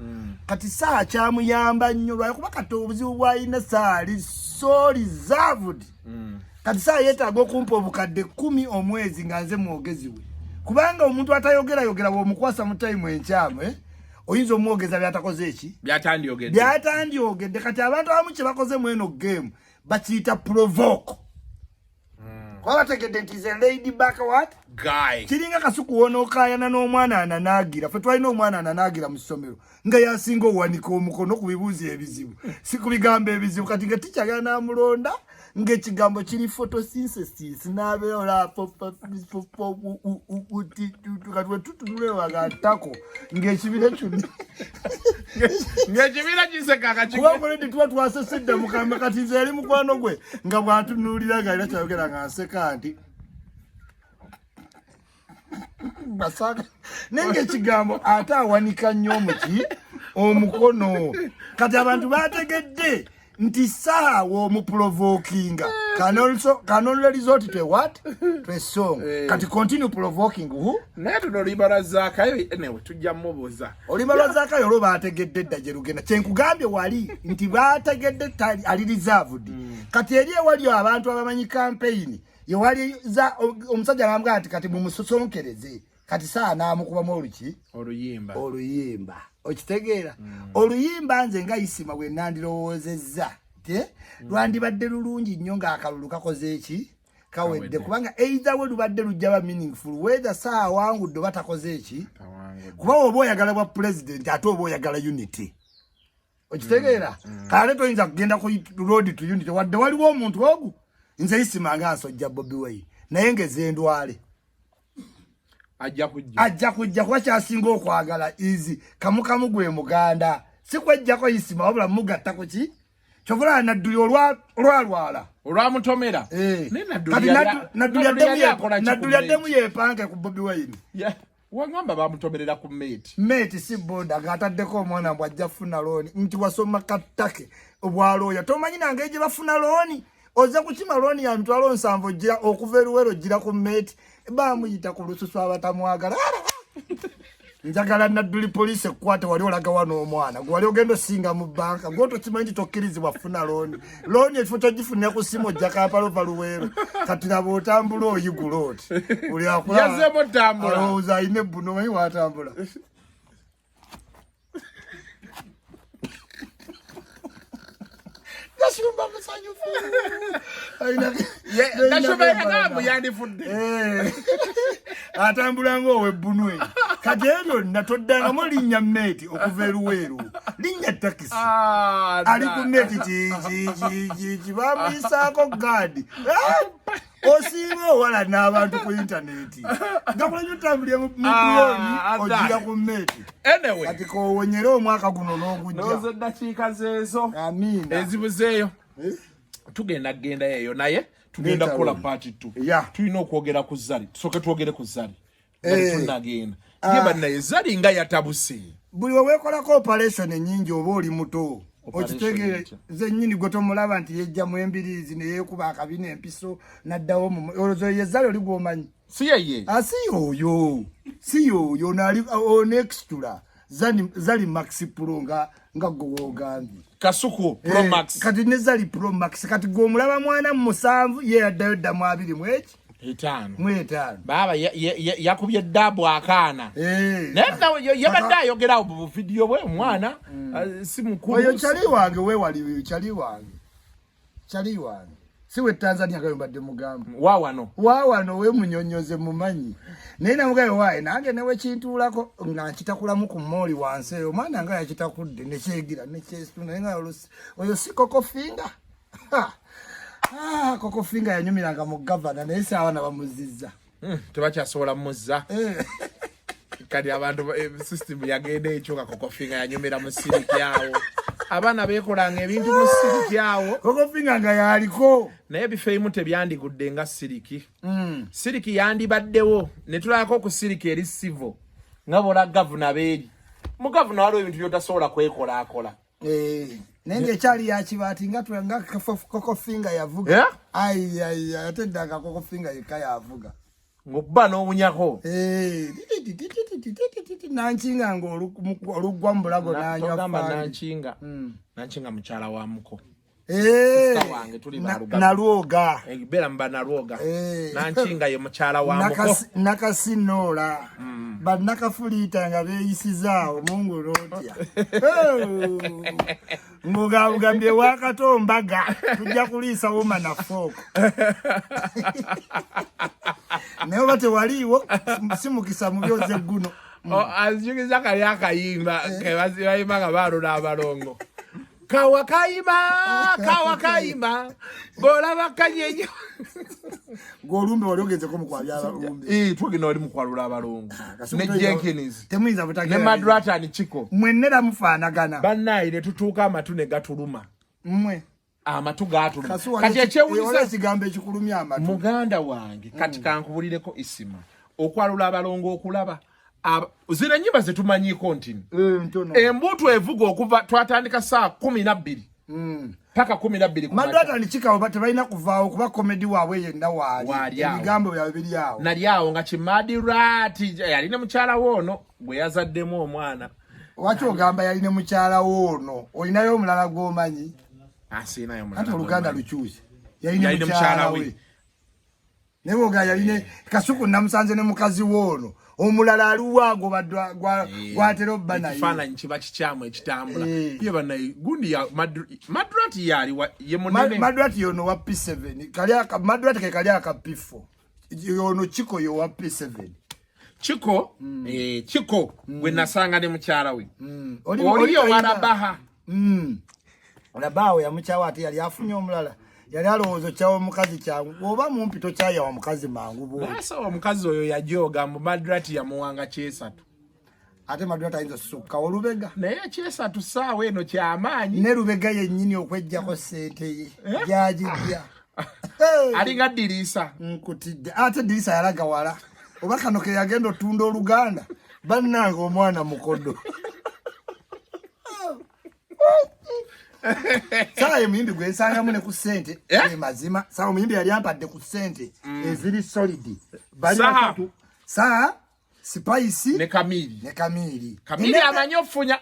kati saa kyamuyamba nnyo lwakuba kati obuzibu bwalina saali so reserved kati saa yeetaaga okumpa obukadde 10 omwezi nga nze mwogezi we kubanga omuntu atayogera bw'omukwasa mu time enkyamu oyinza omwogeza byatakoze eki byatandyogedde kati abantu abamu kye bakoze mu eno game bakiyita provoke kwa bategedde nti ze lady back what guy kiringa Kasuku wonookayana n'omwana ananaagira ffe twalina omwana ananaagira mu ssomero nga yasinga owanika omukono ku bibuuzo ebizibu si ku bigambo ebizibu kati nga tikyagala n'amulonda ng'ekigambo kiri photosynthesis n'abeera kati wetutunulewagatako ng'ekibira kyonna ng'ekibira kiseka kubakoledi tuba twasesedde mukama kati nze eri mukwano gwe nga bw'atunuulira nga era kyayogera nga nseka nti basaka nenge ekigambo ate awanika nnyo omuki omukono kati abantu bategedde nti saawa omuprovokinga can resort to what to a song kati continue provoking naye tuno olibala zaakayo newe tujja mubuuza olibala zaakayo olwo baategedde dda gye lugenda kyenkugambye wali nti baategedde ali reserved kati eri ewali abantu abamanyi campaign yewali omusajja n'amugamba nti kati mumusosonkereze kati saa n'amukubamu oluyimba okitegeera oluyimba nze nga Isma bwe nandirowoozezza lwandibadde lulungi nnyo ng'akalulu kakoze eki kawedde kubanga either we lubadde lujja ba meaningful whether saa awangudde oba takoze eki kuba oba oyagala bwa president ate oba oyagala unity okitegeera kale toyinza kugenda ku road to unity wadde waliwo omuntu ogu nze Isma nga nsojja Bobi Wine naye ngezendwale ajja kujja kuba kyasinga okwagala izi kamukamu gwe muganda si kwejjako Isma wabula mugattako ki kyovula nadduli olwalwala olwamutomera nadduli addemu yeepange ku Bobi Wine wangamba bamutomerera ku mate si boda ng'ataddeko omwana bw'ajja funa looni nti wasoma kattake obwalooya tomanyi nange gye bafuna looni oza kukima looni ya mitwalo 7 ojjira okuva eruwero ojjira ku mate bamuyita ku lususu abatamwagala njagala nadduli poliisi ekkwate wali olaga wano omwana gwe wali ogenda osinga mu banka gwe tokimanyi nti tokkirizibwa funa looni ekifo kyogifunira ku simu ojja Kampala ova Luweero kati naba otambula oyigula oti buli alowooza alina ebbuno omanyi watambula Kashumba musanyufu. Kashumba yakamu yandifudde. Atambula ng'owe Bwino. Kati ebyo natoddangamu linnya mmeti okuva eruweeru. Linnya takisi. Ali ku mmeti ki bamuyisako gaadi. Osiiba wala n'abantu ku intaneti. Gakulanya otambulira mu Bwino ogira ku mmeti. Anyway. Kati kowonyera omwaka guno n'ogujja. Nozo dakiika zeezo. Amina. Ezibuzeeyo. Tugenda yeyo naye. Tugenda kukola party 2. Tulina okwogera ku Zari. Tusooke twogere ku Zari. Tunagenda. Yeba naye Zari nga yatabuse. Buli weekolako operation ennyingi oba oli muto. Okitegere ze nnyini gwe tomulaba nti yejja mu embiriizi ne yeekuba akabina empiso n'addawo mu olwo ye Zari oli gw'omanyi. Si yeye. Si yoyo. Si yoyo n'ali extra. Zari Max Pro nga gw'ogambye. Kasuku Pro Max. Kati ne Zari Pro Max kati gw'omulaba mwana mu 7 ye yaddayo dda mu 2 mu eki? 5. Baba yakubye dabo akaana. Yabadde ayogerawo mu video bwe mwana si mukulu. Oyo chali wange we wali chali wange. Siwe Tanzania kayo mbadde mugamba. Wawano we munyonyoze mumanyi. Nena mugayo wae nange newe kintuulako nga kitakulamu ku moli wanse. Omwana nga yakitakudde ne kyegira ne kyestu nga oyo si Koko Finger. Koko Finger yanyumiranga mu governor naye sawana bamuzizza. Tebakyasobola muzza. Kati abantu system yagende ekyoka Koko Finger yanyumira mu siriki yawo. Abana bekolanga ebintu mu siriki yawo. Koko Finger nga yaliko. Naye bifeimu tebyandigudde nga siriki. Siriki yandibaddewo ne tulako ku siriki eri civil. Ngabola governor beeri. Mu governor waliwo ebintu byotasobola kwekola akola. Nenge chali ya chibati nga Koko Finger yavuga. Ateddaga Koko Finger yekaya avuga. Ngobba n'obunyako. Nanchinga ng'olugwa mu bulago n'anywa fani. Nanchinga mukyala wa muko. Nalwoga. Bera mba nalwoga. Nanchinga ye mukyala wa muko. Nakasinola. Banakafuliita nga beeyisizaawo mungu lotya. Ngugambye wakatombaga tujja kuliisa woma na fooko. Naye oba tewaliiwo simukisa mu byoze guno. Azijukiza kali akayimba kebayimba nga baalula abalongo. Kawakayima golaba kanyenyo. Golumbe wali ogezeko mu kwabya abalumbe. Twegenda wali mu kwalula abalongo. Ne Jenkins. Temuyinza butagera. Ne Madrata ni Chiko. Mwenera mufaanagana. Bannayi ne tutuuka amatu ne gatuluma. Mmwe. Amatu gatuluma. Kati ekyewuliza kigambo ekikulumya amatu. Muganda wange kati kankubulireko Isma. Okwalula abalongo okulaba. Zina nyimba zetumanyiko ntini. Embutu evuga okuva twatandika saa 12. Paka 12 ku Madrata ni Chika obate balina kuvaawo kuba comedy waabwe yenna waali. Ebigambo bya bibiri awo. Nali awo nga Kimadirati yalina mukyala woono gwe yazaddemu omwana. Waki ogamba yalina mukyala woono? Olinayo omulala gw'omanyi? Asinayo omulala. Ate Oluganda lukyuse. Yalina mukyala we. Nebo ga yaline Kasuku namusanze ne mukazi woono. Omulala aluwago gwatero bana fana nchiba kichamu ekitambula ye bana gundi ya Madrati yali ye munene Madrati yono wa P7 kaliaka Madrati ke kaliaka P4 yono Chiko yo wa P7 Chiko Chiko we nasanga ne mukyala we oliyo warabaha olabawo ya muchawa ati yali afunye omulala yali alowoozo kyawo mukazi kyangu oba mumpito kyaya wa mukazi mangu bo asa omukazi oyo yajoga mu Madrati ya muwanga kyesatu ate Madrati ayinza sukka olubega naye kyesatu saawa eno kyamaanyi ne lubega yennyini okwejjako ssente ye gyagijja alinga Dirisa nkutidde ate Dirisa yalaga wala oba kano ke yagenda otunda Oluganda bannanga omwana mukodo Sawa muyimbi gwe nsanga mune ku ssente mazima sawa muyimbi yali ampadde ku ssente eziri solid bali batatu Spice ne Kamili Kamili amanyi ofunya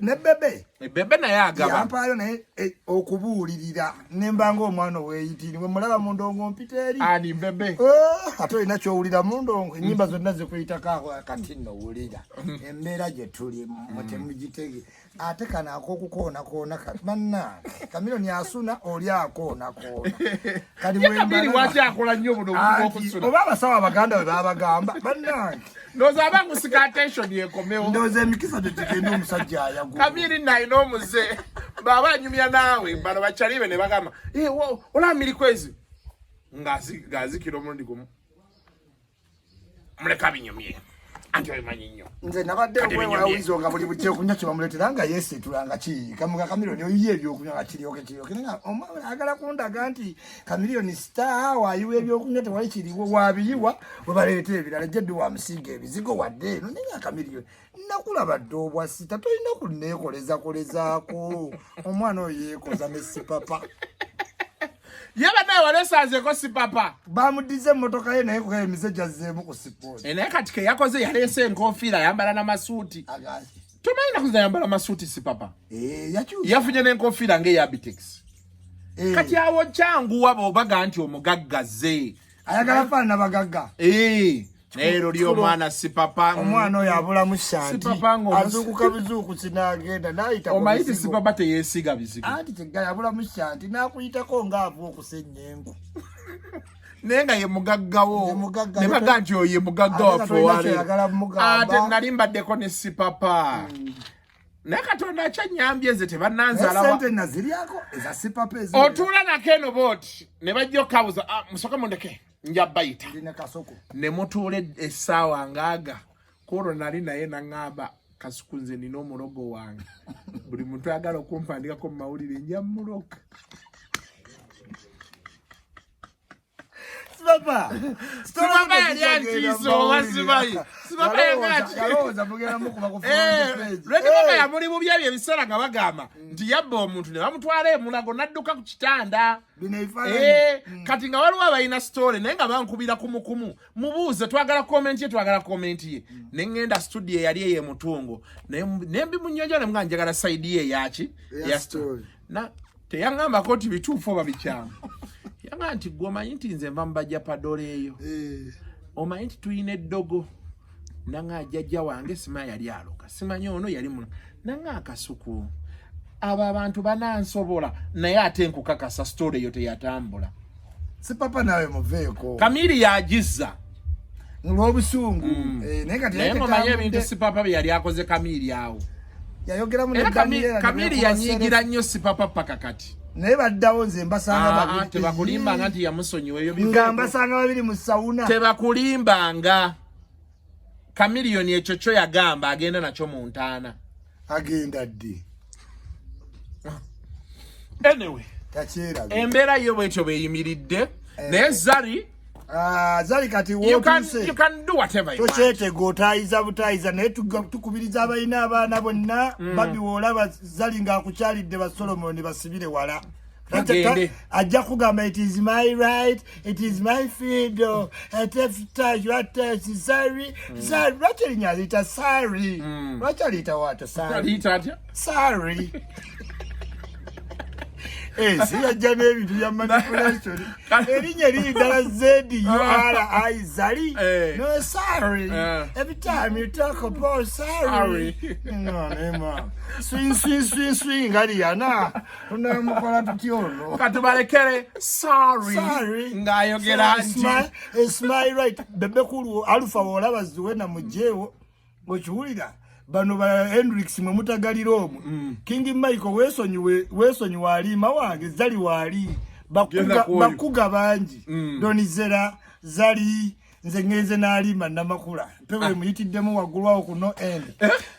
ne Bebe Bebe na yagaba. Yampayo naye okubuulirira nembanga omwana weeyitiriwe mulaba mu ndongo mpiteeri. Ani bebe. Ate olina kyowulira mu ndongo ennyimba zonna zikuyitako kati nno wulira. Embeera gye tuli temugitege. Ate kana akokukoona manna Kamiliyoni asuna oli akoona. Kati Kamili wati akola nnyo buno okusuna. Oba abasawo abaganda bwe babagamba bannange. Ndoza abangusika attention yekomewo. Ndoza emikisa tegenda omusajja ayago. Kamili naino muze. Baba nyumya nawe bano bachalibe ne bagamba olamiri kwezi ngazi kilo mundi gumu muleka binyumye anti omanyi nnyo nze nabadde wewawizo nga buli bujje kunya kibamuletera nga yesi tulanga ki kamuga Kamiliyoni oyiye ebyokunywa nga kiryoke nga omwana agala kundaga nti Kamiliyoni star wayiwa ebyokunywa tewali kiriwo wabiyiwa we baleeta ebirala jeddu wa musiga ebizigo wadde eno nenga Kamiliyoni nakulaba ddobwa sita tolina kuneekolezaako omwana oyo yeekoza ne sipapa yaba naye waleesanzeko sipapa bamudize emmotoka ye naye kugaye emize azzeemu ku sipoozi naye kati ke yakoze yaleese enkofiira yambala n'amasuuti tomanyi nakuza yambala masuuti sipapa yafunye n'enkofiira ng'eya Bitex kati awo kyanguwa bw'obaga nti omugaggaze ayagala faana bagagga Nero lyo mwana sipapa omwana oyo abulamu shanti azukuka bizuku sinagenda nayita omayiti sipapa teyesiga bizigo ati tegaya abulamu shanti nakuyitako ngaavu okusenyengo nenga ye mugaggawo ne baganti oyo ye mugaggawo afowale ate nalimbaddeko ne sipapa naye Katonda akyanyambye ze tebananzala sente naziriako eza sipapa ezi otuula nakeno booti ne bajja okkabuza musoka mundeke nja bayita ne mutuule essaawa ngaaga kolo nali naye naŋŋamba Kasuku nze nina omulogo wange buli muntu ayagala okumpandikako mu mawulire nja muloka Sipapa yali antiiso wasibayi sipapa yalowooza mugenda mukuba ku lweki papa yamuli mu byebyo ebiseera nga bagamba nti yabba omuntu ne bamutwala emulago n'adduka ku kitanda kati nga waliwo abalina story naye nga bankubira kumukumu mubuuze twagala komenti ye ne ŋŋenda studio eyali eyo emutungo ne mbimunnyonja ne mga njagala sayidi ye yaki ya story teyaŋŋambako nti bituufu oba bikyamu yanga nti gwomanyi nti nze mba mbajja padola eyo omanyi nti tuyina eddogo nanga jjajja wange sima yali aloka simanyi ono yali muno nanga Kasuku abo abantu banansobola naye ate nkukakasa story eyo teyatambula sipapa nawe muveeko Kamili yagizza ng'obusungu naye ngomanyi ebintu sipapa bye yali akoze Kamili awo yayogeramu Kamili yanyiigira nnyo sipapa paka kati naye baddawo nze mbasanga babiri tebakulimbanga nti yamusonyiwa nga mbasanga babiri mu sawuna tebakulimbanga Kamiliyoni ekyo kyo yagamba agenda nakyo mu ntaana agenda ddi anyway takyerabe embeera yo bwetyo beeyimiridde naye Zari Zari kati you can do whatever you want tokyetega otaayiza butaayiza naye tukubiriza abalina abaana bonna babi woolaba Zari ng'akukyalidde ba Solomoni basibire wala ajja kugamba it is my right, it is my freedom, Zari lwaki erinnya liita Sari lwaki aliita wato Sari siyajja n'ebintu bya manipulation erinnya eriri ddala ZURI Zari no Sari every time you talk about Sari swing aliyana tunamukola tutya ono katubalekere Sari ng'ayogera nti it's my right bebekulu alufa woolaba ziwena mujeewo okiwulira bano ba Hendrix mwe mutagalira omwe King Michael weesonyiwe aliima wange Zari wali bakuga bangi donizera Zari nze ngenze n'aliima namakula mpewe muyitiddemu waggulwawo kuno end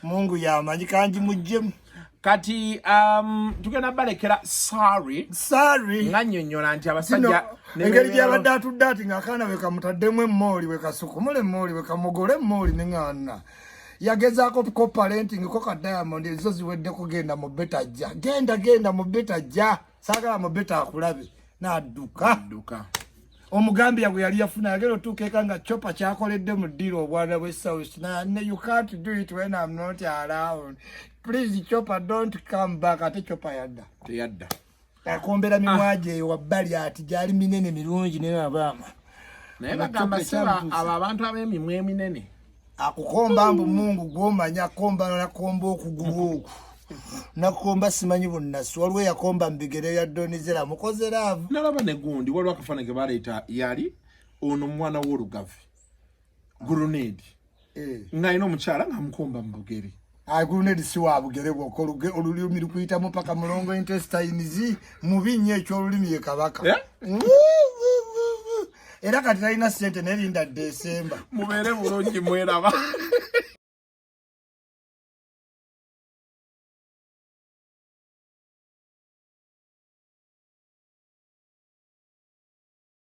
Mungu yamanyi kanji mujjemu kati tugenda balekera Sari nga nnyonnyola nti abasajja engeri gy'abadde atudde ati ng'akaana we kamutaddemu emmooli we kasukumule emmooli we kamugole emmooli ne ŋŋaana yagezaako ko parenting ko ka Diamond ezo ziweddeko genda mu beta jja genda mu beta jja saagala mu beta akulabe n'adduka omugambya gwe yali yafuna yagera otuuka nga chopa kyakoledde mu ddiiro obwana bwe South na you can't do it when I'm not around Please Chopper don't come back ate Chopper yadda. Teyadda. Akombera mimwaje wabbali ati jali minene mirungi ne abama. Naye bagamba seba aba abantu ab'emimwa eminene. Akukomba mbu Mungu gwomanya komba na komba okugulu. Nakomba simanyi bonna swalwe yakomba mbigere ya donizera mukozera. Nalaba ne gundi waliwo akafana ke baleeta yali ono mwana w'olugavi. Grenade. Ngaino omukyala nga mukomba mbugeri. Grenade si wa bugere bwoko olulimi lukuyita mu paka mulongo intestines mubi nnyo ekyo olulimi ye kabaka. Era kati talina sente nerinda December. Mubeere bulungi mweraba.